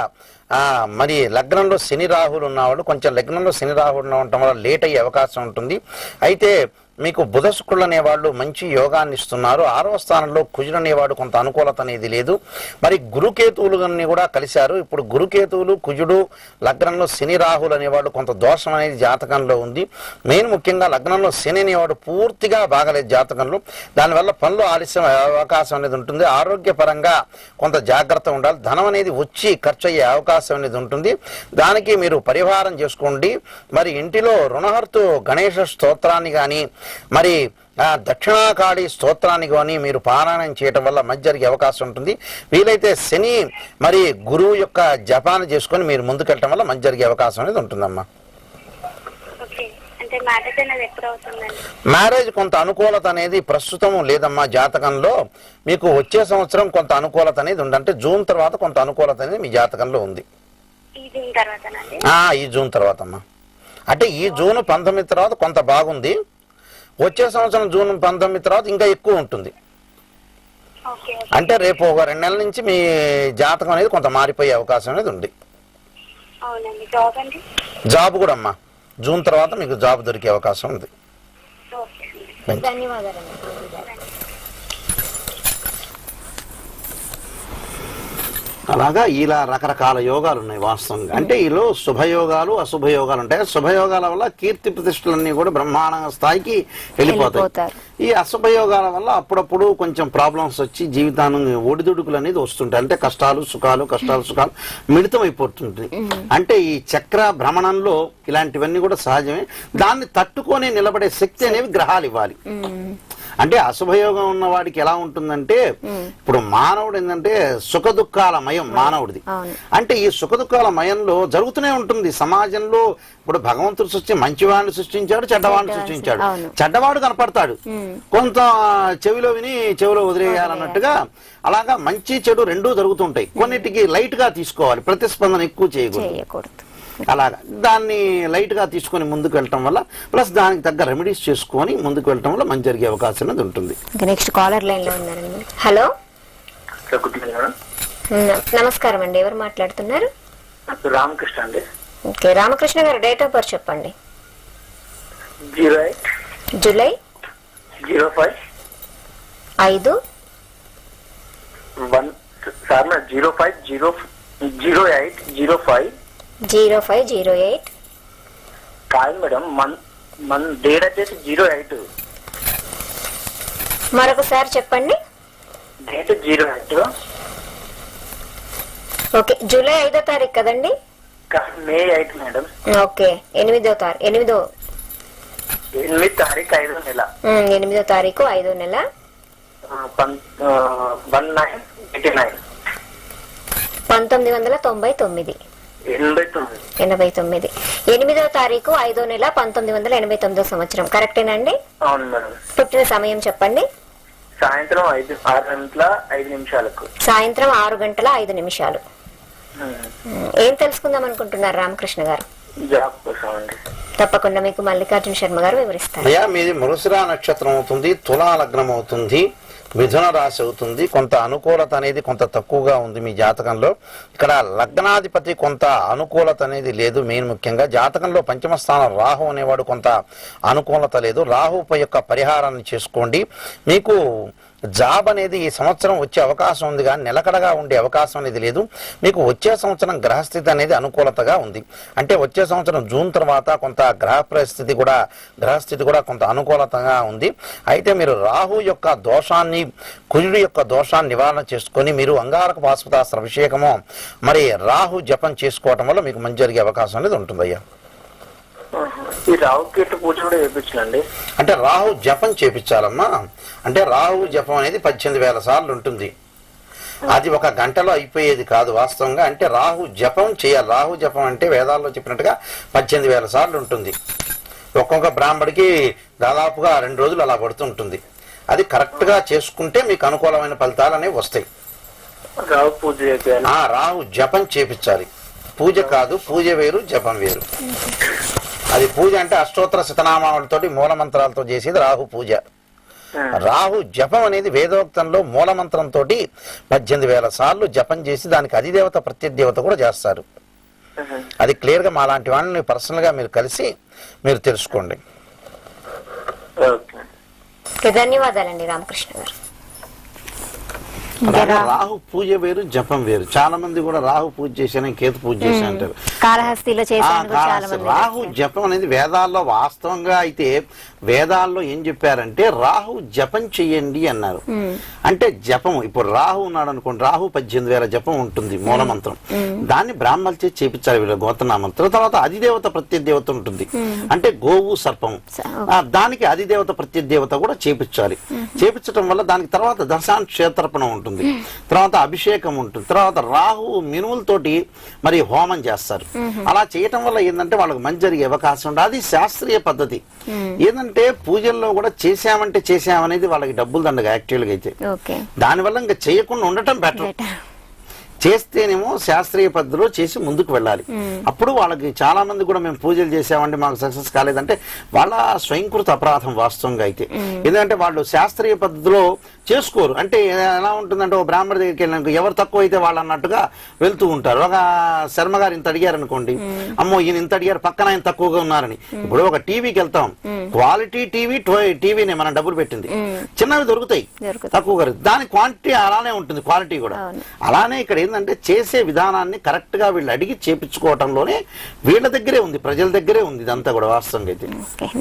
Speaker 2: మరి లగ్నంలో శని రాహులు ఉన్నవాళ్ళు కొంచెం లగ్నంలో శని రాహులు ఉండటం వల్ల లేట్ అయ్యే అవకాశం ఉంటుంది. అయితే మీకు బుధ శుక్రులు అనేవాళ్ళు మంచి యోగాన్ని ఇస్తున్నారు. 6వ స్థానంలో కుజుడు అనేవాడు కొంత అనుకూలత అనేది లేదు. మరి గురుకేతువులు కూడా కలిశారు. ఇప్పుడు గురుకేతువులు, కుజుడు, లగ్నంలో శని రాహులు అనేవాళ్ళు కొంత దోషం అనేది జాతకంలో ఉంది. మెయిన్ ముఖ్యంగా లగ్నంలో శని అనేవాడు పూర్తిగా బాగలేదు జాతకంలో. దానివల్ల పనులు ఆలస్యం అవకాశం అనేది ఉంటుంది. ఆరోగ్యపరంగా కొంత జాగ్రత్త ఉండాలి. ధనం అనేది వచ్చి ఖర్చు అయ్యే అవకాశం అనేది ఉంటుంది. దానికి మీరు పరిహారం చేసుకోండి. మరి ఇంటిలో రుణహర్తు గణేష స్తోత్రాన్ని కానీ, మరి దక్షిణాకాళి స్తోత్రాన్ని కానీ మీరు పారాయణం చేయటం వల్ల మంచి జరిగే అవకాశం ఉంటుంది. వీలైతే శని మరి గురువు యొక్క జపాన్ని చేసుకొని మీరు ముందుకెళ్ళటం వల్ల మంచి జరిగే అవకాశం అనేది ఉంటుందమ్మా. మ్యారేజ్ కొంత అనుకూలత అనేది ప్రస్తుతం లేదమ్మా జాతకంలో. మీకు వచ్చే సంవత్సరం కొంత అనుకూలత అనేది ఉంది. అంటే జూన్ తర్వాత కొంత అనుకూలత అనేది మీ జాతకంలో ఉంది. ఈ జూన్ తర్వాత అమ్మా, అంటే ఈ జూన్ 19 తర్వాత కొంత బాగుంది. వచ్చే సంవత్సరం జూన్ 19 తర్వాత ఇంకా ఎక్కువ ఉంటుంది. అంటే రేపు ఒక 2 నెలల నుంచి మీ జాతకం అనేది కొంత మారిపోయే అవకాశం అనేది ఉంది. జాబ్ కూడా అమ్మా జూన్ తర్వాత మీకు జాబ్ దొరికే అవకాశం ఉంది.
Speaker 1: ధన్యవాదాలు.
Speaker 2: అలాగా ఇలా రకరకాల యోగాలు ఉన్నాయి వాస్తవంగా. అంటే ఈలో శుభయోగాలు అశుభయోగాలు ఉంటాయి. శుభయోగాల వల్ల కీర్తి ప్రతిష్టలన్నీ కూడా బ్రహ్మాండ స్థాయికి వెళ్ళిపోతాయి. ఈ అశుభయోగాల వల్ల అప్పుడప్పుడు కొంచెం ప్రాబ్లమ్స్ వచ్చి జీవితాన్ని ఒడిదుడుకులు అనేది వస్తుంటాయి. అంటే కష్టాలు సుఖాలు మిళితం అయిపోతుంటుంది. అంటే ఈ చక్ర భ్రమణంలో ఇలాంటివన్నీ కూడా సహజమే. దాన్ని తట్టుకొని నిలబడే శక్తి అనేవి గ్రహాలు ఇవ్వాలి. అంటే అశుభయోగం ఉన్న వాడికి ఎలా ఉంటుందంటే, ఇప్పుడు మానవుడు ఏంటంటే సుఖ దుఃఖాల మయం మానవుడిది. అంటే ఈ సుఖ దుఃఖాల మయంలో జరుగుతూనే ఉంటుంది సమాజంలో. ఇప్పుడు భగవంతుడు మంచివాడిని సృష్టించాడు, చెడ్డవాడిని సృష్టించాడు. చెడ్డవాడు కనపడతాడు, కొంత చెవిలో విని చెవిలో వదిలేయాలన్నట్టుగా. అలాగా మంచి చెడు రెండూ జరుగుతుంటాయి. కొన్నిటికి లైట్ గా తీసుకోవాలి, ప్రతిస్పందన ఎక్కువ చేయకూడదు. అలాగా దాన్ని లైట్ గా తీసుకొని ముందుకు వెళ్ళటం వల్ల, ప్లస్ దానికి తగ్గ రెమెడీస్ చేసుకొని ముందుకు వెళ్ళటం వల్ల మంచి జరిగే అవకాశం అనేది ఉంటుంది.
Speaker 1: నెక్స్ట్ కాలర్ లైన్ లో ఉన్నారండి. హలో, నమస్కారం అండి, ఎవరు మాట్లాడుతున్నారు?
Speaker 7: రామకృష్ణ అండి.
Speaker 1: ఓకే రామకృష్ణ గారు, డేట్ ఆఫ్ బర్త్ చెప్పండి.
Speaker 7: జూలై
Speaker 1: 05, 5,
Speaker 7: సార్ 050805
Speaker 1: 0508
Speaker 7: కాదు మేడం, మన డేట్ వచ్చేసి 08,
Speaker 1: మరొకసారి చెప్పండి.
Speaker 7: డేట్ 08,
Speaker 1: ఓకే, జూలై 5వ తారీఖు కదండి?
Speaker 7: మే 8 మేడం.
Speaker 1: ఓకే, 8వ తారీఖు
Speaker 7: 8 తారీఖు 5వ నెల.
Speaker 1: 8వ తారీఖు 5వ నెల
Speaker 7: 1989.
Speaker 1: 1999.
Speaker 7: 89.
Speaker 1: 8వ తారీఖు 5వ నెల 1989 సంవత్సరం, కరెక్టేనండి?
Speaker 7: అవును మేడం.
Speaker 1: పుట్టిన సమయం చెప్పండి.
Speaker 7: సాయంత్రం 6:05
Speaker 1: సాయంత్రం 6:05. ఏం తెలుసుకుందాం అనుకుంటున్నారు రామకృష్ణ గారు?
Speaker 7: జాబ్ కోసం అండి.
Speaker 1: తప్పకుండా మీకు మల్లికార్జున శర్మ గారు వివరిస్తారు.
Speaker 2: అయ్యా, మీది మృగశిర నక్షత్రం అవుతుంది, తులా లగ్నం అవుతుంది, మిథున రాశి అవుతుంది. కొంత అనుకూలత అనేది కొంత తక్కువగా ఉంది మీ జాతకంలో. ఇక్కడ లగ్నాధిపతి కొంత అనుకూలత అనేది లేదు. మెయిన్ ముఖ్యంగా జాతకంలో పంచమ స్థానం రాహు అనేవాడు కొంత అనుకూలత లేదు. రాహుపై యొక్క పరిహారాన్ని చేసుకోండి. మీకు జాబ్ అనేది ఈ సంవత్సరం వచ్చే అవకాశం ఉంది, కానీ నిలకడగా ఉండే అవకాశం అనేది లేదు. మీకు వచ్చే సంవత్సరం గ్రహస్థితి అనేది అనుకూలతగా ఉంది. అంటే వచ్చే సంవత్సరం జూన్ తర్వాత కొంత గ్రహస్థితి కూడా కొంత అనుకూలతగా ఉంది. అయితే మీరు రాహు యొక్క దోషాన్ని, కుజుడి యొక్క దోషాన్ని నివారణ చేసుకొని మీరు అంగారక పాశుపతాస్త్ర అభిషేకము మరి రాహు జపం చేసుకోవటం వల్ల మీకు మంచి జరిగే అవకాశం అనేది ఉంటుందయ్యా.
Speaker 7: ఈ రాహుకేతు పూజ కూడా చేయించండి.
Speaker 2: అంటే రాహు జపం చేపించాలమ్మా. అంటే రాహు జపం అనేది 18,000 సార్లు ఉంటుంది. అది ఒక గంటలో అయిపోయేది కాదు వాస్తవంగా. అంటే రాహు జపం చేయాలి. రాహు జపం అంటే వేదాల్లో చెప్పినట్టుగా 18,000 సార్లు ఉంటుంది. ఒక్కొక్క బ్రాహ్మడికి దాదాపుగా 2 రోజులు అలా పడుతుంటుంది. అది కరెక్ట్ గా చేసుకుంటే మీకు అనుకూలమైన ఫలితాలు అనేవి వస్తాయి.
Speaker 7: రాహు పూజ చేయాలి.
Speaker 2: రాహు జపం చేపించాలి. పూజ కాదు, పూజ వేరు, జపం వేరు. అది పూజ అంటే అష్టోత్తర శతనామాలతోటి మూలమంత్రాలతో చేసేది రాహు పూజ. రాహు జపం అనేది వేదోక్తంలో మూలమంత్రంతో 18,000 సార్లు జపం చేసి దానికి అధిదేవత ప్రత్యదేవత కూడా చేస్తారు. అది క్లియర్ గా మాలాంటి వాళ్ళని పర్సనల్ గా మీరు కలిసి మీరు తెలుసుకోండి.
Speaker 1: ధన్యవాదాలండి రామకృష్ణ గారు.
Speaker 2: రాహు పూజ వేరు, జపం వేరు. చాలా మంది కూడా రాహు పూజ చేశాను, కేతు పూజ చేశాను అంటారు.
Speaker 1: కాళహస్తిలో చేశాను చాలా మంది.
Speaker 2: రాహు జపం అనేది వేదాల్లో వాస్తవంగా అయితే వేదాల్లో ఏం చెప్పారంటే రాహు జపం చెయ్యండి అన్నారు. అంటే జపం ఇప్పుడు రాహు ఉన్నాడు అనుకోండి, రాహు 18,000 జపం ఉంటుంది మూలమంత్రం. దాన్ని బ్రాహ్మణులు చేసి చేపించాలి వీళ్ళ గోత్రనామంత్రం. తర్వాత అధిదేవత ప్రత్యదేవత ఉంటుంది, అంటే గోవు సర్పము. దానికి అధిదేవత ప్రత్యదేవత కూడా చేపించాలి. చేపించడం వల్ల దానికి తర్వాత దశాక్షేత్రపణం ఉంటుంది, తర్వాత అభిషేకం ఉంటుంది, తర్వాత రాహు మినుములతోటి మరి హోమం చేస్తారు. అలా చేయటం వల్ల ఏంటంటే వాళ్ళకి మంచి జరిగే అవకాశం ఉంటుంది. అది శాస్త్రీయ పద్ధతి. ఏంటంటే పూజల్లో కూడా చేసామనేది వాళ్ళకి డబ్బులు దండగా యాక్చువల్ గా అయితే. దానివల్ల ఇంకా చేయకుండా ఉండటం బెటర్. చేస్తేనేమో శాస్త్రీయ పద్ధతిలో చేసి ముందుకు వెళ్ళాలి. అప్పుడు వాళ్ళకి చాలా మంది కూడా మేము పూజలు చేసామంటే మాకు సక్సెస్ కాలేదంటే వాళ్ళ స్వయంకృత అపరాధం వాస్తవంగా అయితే. ఎందుకంటే వాళ్ళు శాస్త్రీయ పద్ధతిలో చేసుకోరు. అంటే ఎలా ఉంటుందంటే ఒక బ్రాహ్మణ దగ్గరికి వెళ్ళినాక ఎవరు తక్కువ అయితే వాళ్ళు అన్నట్టుగా వెళ్తూ ఉంటారు. ఒక శర్మ గారు ఇంత అడిగారు అనుకోండి, అమ్మో ఈయన ఇంత అడిగారు, పక్కన ఆయన తక్కువగా ఉన్నారని. ఇప్పుడు ఒక టీవీకి వెళ్తాం, క్వాలిటీ టీవీనే మనం డబ్బులు పెట్టింది, చిన్నవి దొరుకుతాయి తక్కువగా, దాని క్వాంటిటీ అలానే ఉంటుంది, క్వాలిటీ కూడా అలానే. ఇక్కడ ఏంటంటే చేసే విధానాన్ని కరెక్ట్ గా వీళ్ళు అడిగి చేపించుకోవటంలోనే వీళ్ళ దగ్గరే ఉంది, ప్రజల దగ్గరే ఉంది ఇదంతా కూడా వాస్తవంగా అయితే.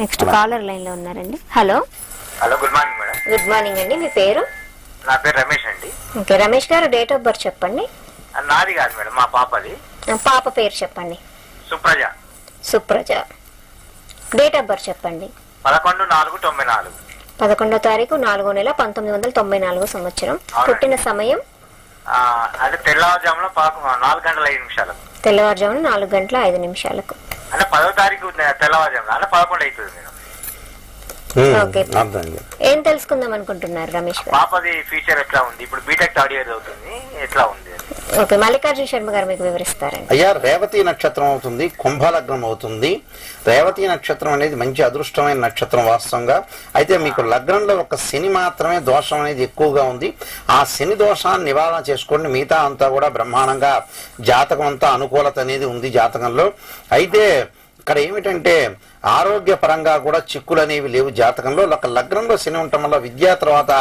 Speaker 1: నెక్స్ట్ కాలర్ లైన్ లో ఉన్నారండి. Hello.
Speaker 4: Hello, good morning madam.
Speaker 1: Good morning అండి. మీ పేరు?
Speaker 4: నా పేరు రమేష్ అండి.
Speaker 1: ఓకే, రమేష్ గారు డేట్ ఆఫ్ బర్త్ చెప్పండి.
Speaker 4: నాది కాదు మేడం, మా పాపది.
Speaker 1: పాప పేరు చెప్పండి.
Speaker 4: Supraja.
Speaker 1: Supraja. Date of birth చెప్పండి.
Speaker 4: 11/4/94.
Speaker 1: 11వ తారీఖు 4వ నెల 1994 సంవత్సరం. పుట్టిన సమయం
Speaker 4: అంటే తెల్లవారుజామున 4:05.
Speaker 1: తెల్లవారుజామున 4:05.
Speaker 4: అంటే 10వ తారీఖు తెల్లవారుజామున అంటే 11 అవుతుంది మేడం.
Speaker 1: ఓకే, ఏం తెలుసుకుందాం అనుకుంటున్నారు రమేష్ గారు?
Speaker 4: పాపది ఫ్యూచర్ ఎట్లా ఉంది? ఇప్పుడు బీటెక్ థర్డ్ ఇయర్ అవుతుంది, ఎట్లా ఉంది?
Speaker 1: ఓకే, మల్లికార్జున శర్మ గారు మీకు వివరిస్తారండి.
Speaker 2: అయ్యా, రేవతి నక్షత్రం అవుతుంది, కుంభలగ్నం అవుతుంది. రేవతి నక్షత్రం అనేది మంచి అదృష్టమైన నక్షత్రం వాస్తవంగా. అయితే మీకు లగ్నంలో ఒక శని మాత్రమే దోషం అనేది ఎక్కువగా ఉంది. ఆ శని దోషాన్ని నివారణ చేసుకోండి. మిగతా అంతా కూడా బ్రహ్మాండంగా జాతకం అంతా అనుకూలత అనేది ఉంది జాతకంలో. అయితే ఇక్కడ ఏమిటంటే ఆరోగ్య పరంగా కూడా చిక్కులు అనేవి లేవు జాతకంలో. లగ్నంలో శని ఉండటం వల్ల విద్య తర్వాత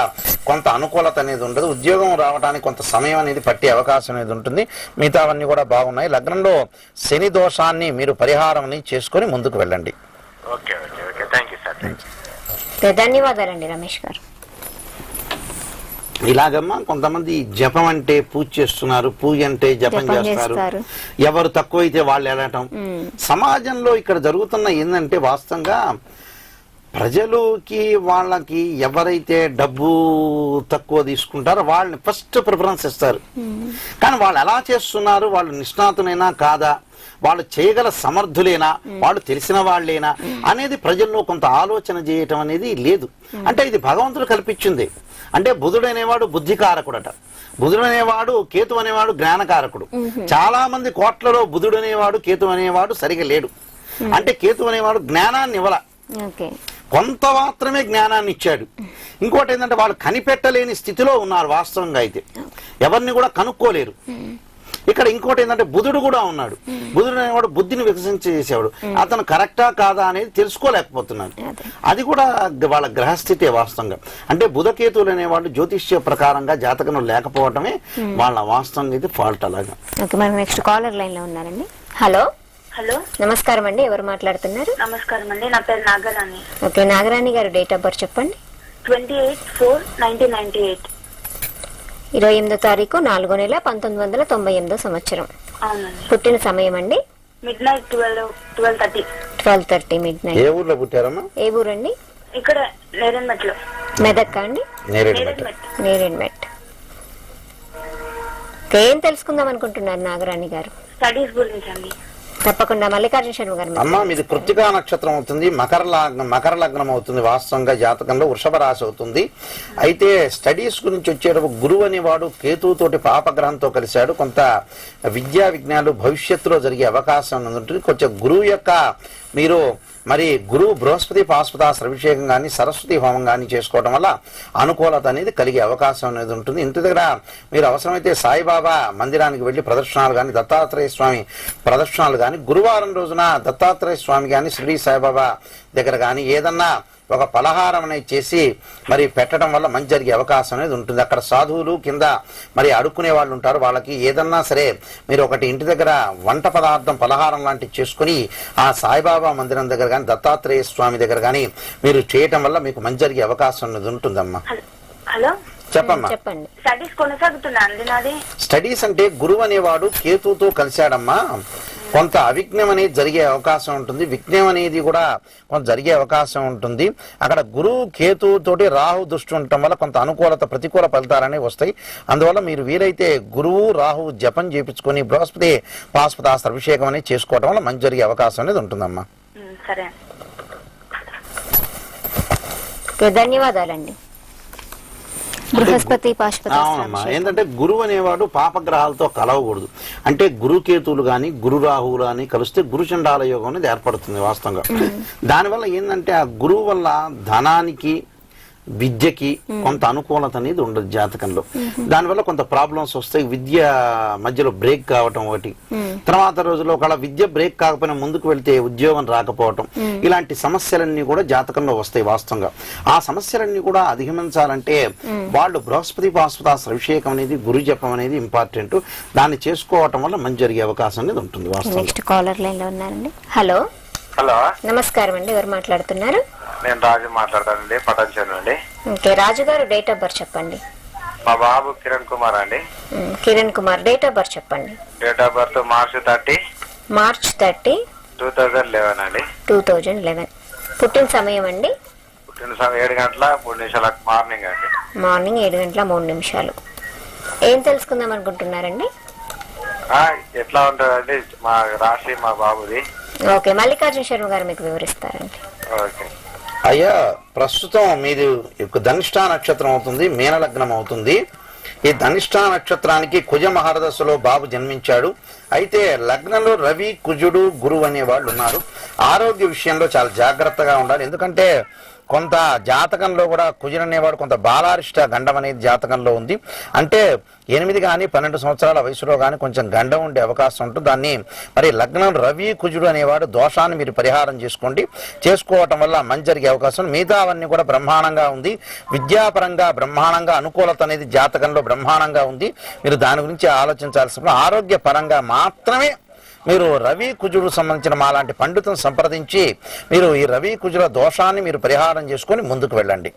Speaker 2: కొంత అనుకూలత అనేది ఉండదు, ఉద్యోగం రావడానికి కొంత సమయం అనేది పట్టే అవకాశం అనేది ఉంటుంది. మిగతావన్నీ కూడా బాగున్నాయి. లగ్నంలో శని దోషాన్ని మీరు పరిహారం చేసుకొని ముందుకు వెళ్ళండి.
Speaker 5: Okay okay okay, thank you sir.
Speaker 1: ధన్యవాదాలండి రమేష్ గారు.
Speaker 2: ఇలాగమ్మా కొంతమంది జపం అంటే పూజ చేస్తున్నారు, పూజ అంటే జపం చేస్తారు, ఎవరు తక్కువైతే వాళ్ళు వెళ్ళటం. సమాజంలో ఇక్కడ జరుగుతున్న ఏంటంటే వాస్తవంగా ప్రజలకి వాళ్ళకి ఎవరైతే డబ్బు తక్కువ తీసుకుంటారో వాళ్ళని ఫస్ట్ ప్రిఫరెన్స్ ఇస్తారు. కానీ వాళ్ళు ఎలా చేస్తున్నారు, వాళ్ళు నిష్ణాతులైనా కాదా, వాళ్ళు చేయగల సమర్థులేనా, వాళ్ళు తెలిసిన వాళ్ళేనా అనేది ప్రజల్లో కొంత ఆలోచన చేయటం అనేది లేదు. అంటే ఇది భగవంతుడు కల్పించింది. అంటే బుధుడు అనేవాడు బుద్ధికారకుడట, బుధుడు అనేవాడు కేతు అనేవాడు జ్ఞానకారకుడు. చాలా మంది కోట్లలో బుధుడు అనేవాడు కేతు అనేవాడు సరిగా లేడు. అంటే కేతు అనేవాడు జ్ఞానాన్ని ఇవ్వాల, కొంత మాత్రమే జ్ఞానాన్ని ఇచ్చాడు. ఇంకోటి ఏంటంటే వాళ్ళు కనిపెట్టలేని స్థితిలో ఉన్నారు వాస్తవంగా, అయితే ఎవరిని కూడా కనుక్కోలేరు. ఇక్కడ ఇంకోటి ఏంటంటే బుధుడు కూడా ఉన్నాడు, బుధుడు అనేవాడు బుద్ధిని వికసించేసేవాడు, అతను కరెక్టా కాదా అనేది తెలుసుకోలేకపోతున్నాడు. అది కూడా వాళ్ళ గ్రహస్థితే వాస్తవంగా. అంటే బుధకేతువులు అనేవాళ్ళు జ్యోతిష్య ప్రకారంగా జాతకంలో లేకపోవటమే వాళ్ళ వాస్తవంగా అయితే ఫాల్ట్. అలాగా
Speaker 1: నెక్స్ట్ కాలర్ లైన్ లో ఉన్నారండి. హలో
Speaker 6: హలో,
Speaker 1: నమస్కారం అండి, ఎవరు మాట్లాడుతున్నారు?
Speaker 6: నమస్కారం అండి, నా పేరు నాగరాణి.
Speaker 1: ఓకే, నాగరాణి గారు డేట్ ఆఫ్ బర్త్ చెప్పండి.
Speaker 6: 28/4/1998.
Speaker 1: 28వ తారీఖు 4వ నెల 1998 సంవత్సరం.
Speaker 6: అవునండి.
Speaker 1: పుట్టిన సమయం అండి
Speaker 6: midnight 12:30.
Speaker 1: 12:30 midnight.
Speaker 2: ఏ ఊర్లో పుట్టారమ్మా?
Speaker 1: ఏ ఊరండి?
Speaker 6: ఇక్కడ నేరేడ్మెట్లో.
Speaker 1: మెదక్ అండి? నేరేడ్మెట్. ఏం తెలుసుకుందాం అనుకుంటున్నారు నాగరాణి గారు?
Speaker 6: స్టడీస్ గురించి అండి.
Speaker 1: తప్పకుండా. మల్లికార్జున శర్మ గారు.
Speaker 2: అమ్మా మీది కృత్తికా నక్షత్రం అవుతుంది, మకర లగ్నం అవుతుంది, వాస్తవంగా జాతకంలో వృషభ రాశి అవుతుంది. అయితే స్టడీస్ గురించి వచ్చేటప్పుడు గురువు అనేవాడు కేతువుతోటి పాపగ్రహంతో కలిశాడు. కొంత విద్యా విజ్ఞానాలు భవిష్యత్తులో జరిగే అవకాశం ఉంటుంది. కొంచెం గురువు యొక్క మీరు మరి గురువు బృహస్పతి పాశుపతాస్త్ర అభిషేకం కానీ సరస్వతి హోమం కానీ చేసుకోవడం వల్ల అనుకూలత అనేది కలిగే అవకాశం అనేది ఉంటుంది. ఇంటి దగ్గర మీరు అవసరమైతే సాయిబాబా మందిరానికి వెళ్ళి ప్రదర్శనాలు కానీ, దత్తాత్రేయ స్వామి ప్రదర్శనాలు కానీ, గురువారం రోజున దత్తాత్రేయ స్వామి కానీ షిరిడి సాయిబాబా దగ్గర కానీ ఏదన్నా ఒక పలహారం అనేది చేసి మరి పెట్టడం వల్ల మంచి జరిగే అవకాశం అనేది ఉంటుంది. అక్కడ సాధువులు కింద మరి అడుక్కునే వాళ్ళు ఉంటారు, వాళ్ళకి ఏదన్నా సరే మీరు ఒకటి ఇంటి దగ్గర వంట పదార్థం పలహారం లాంటివి చేసుకుని ఆ సాయిబాబా మందిరం దగ్గర కానీ దత్తాత్రేయ స్వామి దగ్గర కానీ మీరు చేయటం వల్ల మీకు మంచి జరిగే అవకాశం అనేది ఉంటుందమ్మా.
Speaker 6: హలో,
Speaker 2: చెప్పమ్మా.
Speaker 1: చెప్పండి.
Speaker 6: స్టడీస్ కొనసాగుతున్నా అండి నాది.
Speaker 2: స్టడీస్ అంటే గురువు అనేవాడు కేతుతో కలిశాడమ్మా, కొంత అవిఘ్నం అనేది జరిగే అవకాశం ఉంటుంది, విఘ్నం అనేది కూడా కొంత జరిగే అవకాశం ఉంటుంది. అక్కడ గురువు కేతుతోటి రాహు దృష్టి ఉండటం వల్ల కొంత అనుకూలత ప్రతికూల ఫలితాలనే వస్తాయి. అందువల్ల మీరు వీలైతే గురువు రాహు జపం చేపించుకొని బృహస్పతి పాశుపతాస్త్ర అభిషేకం అనేది చేసుకోవడం వల్ల మంచి జరిగే అవకాశం అనేది ఉంటుందమ్మా.
Speaker 6: సరే,
Speaker 1: ధన్యవాదాలండి. బృహస్పతి
Speaker 2: అవునమ్మా. ఏంటంటే గురువు అనేవాడు పాపగ్రహాలతో కలవకూడదు. అంటే గురుకేతువులు గాని గురు రాహువులు గాని కలిస్తే గురుచండాల యోగం అనేది ఏర్పడుతుంది వాస్తవంగా. దానివల్ల ఏంటంటే ఆ గురువు వల్ల ధనానికి విద్యకి కొంత అనుకూలత అనేది ఉండదు జాతకంలో. దానివల్ల కొంత ప్రాబ్లమ్స్ వస్తాయి. విద్య మధ్యలో బ్రేక్ కావటం ఒకటి, తర్వాత రోజుల్లో ఒకవేళ విద్య బ్రేక్ కాకపోయినా ముందుకు వెళ్తే ఉద్యోగం రాకపోవటం, ఇలాంటి సమస్యలన్నీ కూడా జాతకంలో వస్తాయి వాస్తవంగా. ఆ సమస్యలన్నీ కూడా అధిగమించాలంటే వాళ్ళు బృహస్పతి పాశుపతాస్త్ర అభిషేకం అనేది గురు జపం అనేది ఇంపార్టెంట్. దాన్ని చేసుకోవటం వల్ల మంచి జరిగే అవకాశం అనేది ఉంటుంది వాస్తవంగా.
Speaker 1: నెక్స్ట్ కాలర్ లైన్ లో ఉన్నారండి. హలో
Speaker 5: హలో,
Speaker 1: నమస్కారం అండి, ఎవరు మాట్లాడుతున్నారు?
Speaker 5: నేను రాజు మాట్లాడతానండి, పటాన్చేరు నుండి.
Speaker 1: ఓకే, రాజు గారు డేట్ ఆఫ్ బర్త్ చెప్పండి.
Speaker 5: మా బాబు కిరణ్ కుమార్ అండి.
Speaker 1: Kiran Kumar date of birth చెప్పండి.
Speaker 5: డేట్ ఆఫ్ బర్త్ March 30, 2011 అండి.
Speaker 1: 2011. పుట్టిన సమయం అండి?
Speaker 5: పుట్టిన సమయం 7:03 మార్నింగ్ అండి.
Speaker 1: మార్నింగ్ 7:03. ఏం తెలుసుకుందాం అనుకుంటున్నారండి?
Speaker 5: ఎట్లా ఉంటుందండి మా రాశి మా బాబుది?
Speaker 1: ఓకే, మల్లికార్జున శర్మ గారు మీకు వివరిస్తారండి.
Speaker 5: ఓకే
Speaker 2: అయ్యా, ప్రస్తుతం మీది ధనిష్ఠా నక్షత్రం అవుతుంది, మీనలగ్నం అవుతుంది. ఈ ధనిష్ఠా నక్షత్రానికి కుజ మహర్దశలో బాబు జన్మించాడు. అయితే లగ్నంలో రవి కుజుడు గురువు అనే వాళ్ళు ఉన్నారు. ఆరోగ్య విషయంలో చాలా జాగ్రత్తగా ఉండాలి. ఎందుకంటే కొంత జాతకంలో కూడా కుజుడు అనేవాడు కొంత బాలారిష్ట గండం అనేది జాతకంలో ఉంది. అంటే 8 కానీ 12 సంవత్సరాల వయసులో కానీ కొంచెం గండం ఉండే అవకాశం ఉంటుంది. దాన్ని మరి లగ్నం రవి కుజుడు అనేవాడు దోషాన్ని మీరు పరిహారం చేసుకోవటం వల్ల మంచి జరిగే అవకాశం. మిగతా అవన్నీ కూడా బ్రహ్మాండంగా ఉంది. విద్యాపరంగా బ్రహ్మాండంగా అనుకూలత అనేది జాతకంలో బ్రహ్మాండంగా ఉంది. మీరు దాని గురించి ఆలోచించాల్సిన ఆరోగ్య పరంగా మాత్రమే మీరు రవి కుజుడు సంబంధించిన మాలాంటి పండితులను సంప్రదించి మీరు ఈ రవి కుజుల దోషాన్ని మీరు పరిహారం చేసుకొని ముందుకు వెళ్ళండి.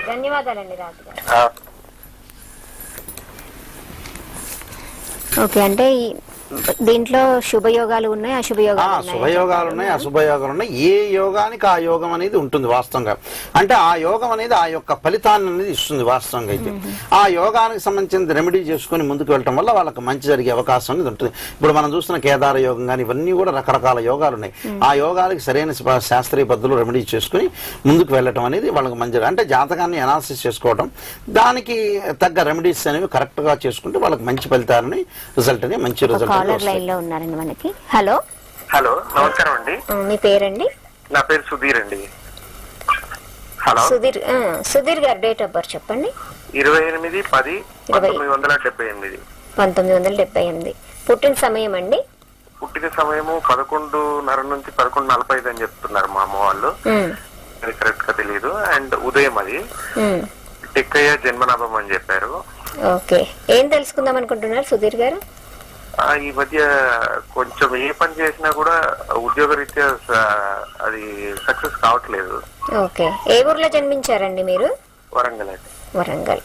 Speaker 1: ధన్యవాదాలండి రాజు గారు. ఓకే, అంటే దీంట్లో శుభయోగాలు ఉన్నాయి, అశుభయోగాలు
Speaker 2: శుభయోగాలు ఉన్నాయి, అశుభయోగాలు ఉన్నాయి. ఏ యోగానికి ఆ యోగం అనేది ఉంటుంది వాస్తవంగా. అంటే ఆ యోగం అనేది ఆ యొక్క ఫలితాన్ని అనేది ఇస్తుంది వాస్తవంగా. అయితే ఆ యోగానికి సంబంధించిన రెమెడీ చేసుకుని ముందుకు వెళ్ళటం వల్ల వాళ్ళకి మంచి జరిగే అవకాశం అనేది ఉంటుంది. ఇప్పుడు మనం చూస్తున్న కేదార యోగం కానీ ఇవన్నీ కూడా రకరకాల యోగాలు ఉన్నాయి. ఆ యోగాలకి సరైన శాస్త్రీయ పద్ధతిలో రెమెడీ చేసుకుని ముందుకు వెళ్ళటం అనేది వాళ్ళకి మంచిది. అంటే జాతకాన్ని అనాలిసిస్ చేసుకోవటం, దానికి తగ్గ రెమెడీస్ అనేవి కరెక్ట్ గా చేసుకుంటే వాళ్ళకి మంచి ఫలితాలని రిజల్ట్ అని మంచి రిజల్ట్.
Speaker 1: లైన్ లో ఉన్నారండి మనకి. హలో
Speaker 5: హలో, నమస్కారం అండి.
Speaker 1: మీ పేరండి?
Speaker 5: నా పేరు సుధీర్ అండి. హలో
Speaker 1: సుధీర్ గారు, డేట్ ఆఫ్ బర్త్ చెప్పండి.
Speaker 5: 28/10/1978.
Speaker 1: 1978. పుట్టిన సమయం అండి?
Speaker 5: పుట్టిన సమయము 11:30 నుంచి 11:45 అని చెప్తున్నారు మా అమ్మ వాళ్ళు. అది కరెక్ట్ గా తెలియదు. అండ్ ఉదయం అది టెక్కయ్య జన్మనాభం అని చెప్పారు.
Speaker 1: ఓకే, ఏం తెలుసుకుందాం అనుకుంటున్నారు సుధీర్ గారు?
Speaker 5: ఈ మధ్య కొంచెం ఏ పని చేసినా కూడా ఉద్యోగరీత్యా అది సక్సెస్ కావట్లేదు.
Speaker 1: ఓకే, ఏ ఊర్లో జన్మించారండి మీరు?
Speaker 5: వరంగల్ అండి.
Speaker 1: వరంగల్.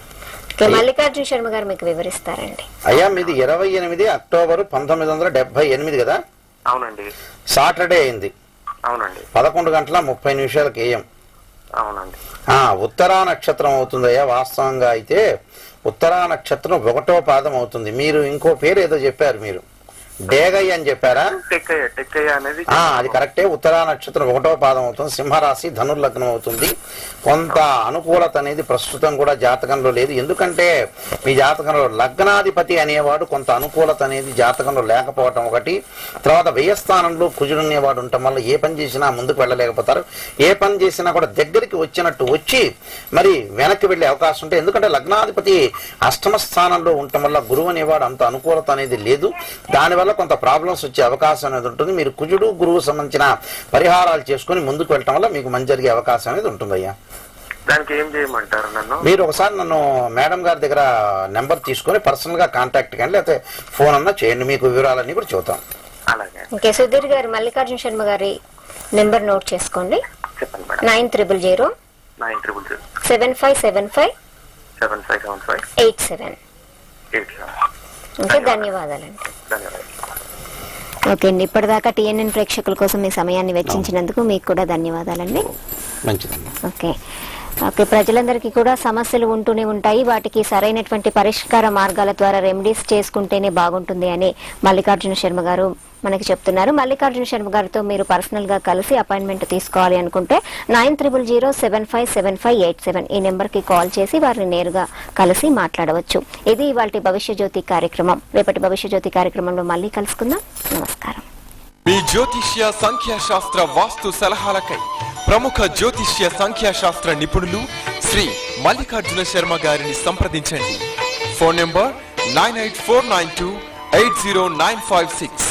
Speaker 1: మల్లికార్జున శర్మ గారు మీకు వివరిస్తారండి.
Speaker 2: అయ్యా, మీది 28 అక్టోబర్ 1978 కదా?
Speaker 5: అవునండి.
Speaker 2: సాటర్డే అయింది.
Speaker 5: అవునండి.
Speaker 2: 11:30 AM.
Speaker 5: అవునండి.
Speaker 2: ఉత్తరా నక్షత్రం అవుతుందయ్యా. వాస్తవంగా అయితే ఉత్తరా నక్షత్రం 1వ పాదం అవుతుంది. మీరు ఇంకో పేరు ఏదో చెప్పారు, మీరు డేగయ్య అని చెప్పారా?
Speaker 5: టెక్కయ్య అనేది
Speaker 2: అది కరెక్టే. ఉత్తరా నక్షత్రం 1వ పాదం అవుతుంది. సింహరాశి, ధనుర్లగ్నం అవుతుంది. కొంత అనుకూలత అనేది ప్రస్తుతం కూడా జాతకంలో లేదు. ఎందుకంటే మీ జాతకంలో లగ్నాధిపతి అనేవాడు కొంత అనుకూలత అనేది జాతకంలో లేకపోవటం ఒకటి. తర్వాత వ్యయస్థానంలో కుజుడు అనేవాడు ఉండటం వల్ల ఏ పని చేసినా ముందుకు వెళ్ళలేకపోతారు. ఏ పని చేసినా కూడా దగ్గరికి వచ్చినట్టు వచ్చి మరి వెనక్కి వెళ్లే అవకాశం ఉంటుంది. ఎందుకంటే లగ్నాధిపతి అష్టమ స్థానంలో ఉండటం వల్ల గురువు అనేవాడు అంత అనుకూలత అనేది లేదు. దానివల్ల కొంత ప్రాబ్లమ్స్ వచ్చే అవకాశం అనేది ఉంటుంది. మీరు కుజుడు గురువు సంబంధించిన పరిహారాలు చేసుకుని ముందుకు వెళ్ళటం వల్ల మీకు మంచి జరిగే అవకాశం అనేది ఉంటుందయ్యా.
Speaker 5: దానికి ఏం చేయమంటారు నన్ను?
Speaker 2: మీరు ఒకసారి నన్ను మేడం గారి దగ్గర నెంబర్ తీసుకుని పర్సనల్ గా కాంటాక్ట్ కానీ లేకపోతే ఫోన్ అన్నా చేయండి, మీకు వివరాలన్నీ కూడా చూద్దాం.
Speaker 5: అలాగే.
Speaker 1: ఓకే, సుధీర్ గారు మల్లికార్జున శర్మ గారి నెంబర్ నోట్ చేసుకోండి.
Speaker 5: చెప్పండి మేడం.
Speaker 1: 9000 7575 87. ఓకే, ధన్యవాదాలండి. ఓకే అండి, ఇప్పటిదాకా TNN ప్రేక్షకుల కోసం మీ సమయాన్ని వెచ్చించినందుకు మీకు కూడా ధన్యవాదాలండి.
Speaker 2: మంచిదండి.
Speaker 1: ఓకే ఓకే, ప్రజలందరికీ కూడా సమస్యలు ఉంటూనే ఉంటాయి. వాటికి సరైనటువంటి పరిష్కార మార్గాల ద్వారా రెమెడీస్ చేసుకుంటేనే బాగుంటుంది అని మల్లికార్జున శర్మ గారు మనకి చెప్తున్నారు. మల్లికార్జున శర్మ గారితో మీరు పర్సనల్ గా కలిసి అపాయింట్మెంట్ తీసుకోవాలి అనుకుంటే 9000757587 ఈ నెంబర్ కి కాల్ చేసి వారిని నేరుగా కలిసి మాట్లాడవచ్చు. ఇది ఇవాల్టి భవిష్య జ్యోతి కార్యక్రమం. రేపటి భవిష్య జ్యోతి కార్యక్రమంలో మళ్ళీ కలుసుకుందాం. నమస్కారం.
Speaker 8: మీ జ్యోతిష్య సంఖ్యాశాస్త్ర వాస్తు సలహాలకై ప్రముఖ జ్యోతిష్య సంఖ్యాశాస్త్ర నిపుణులు శ్రీ మల్లికార్జున శర్మ గారిని సంప్రదించండి. Phone number 9849280956.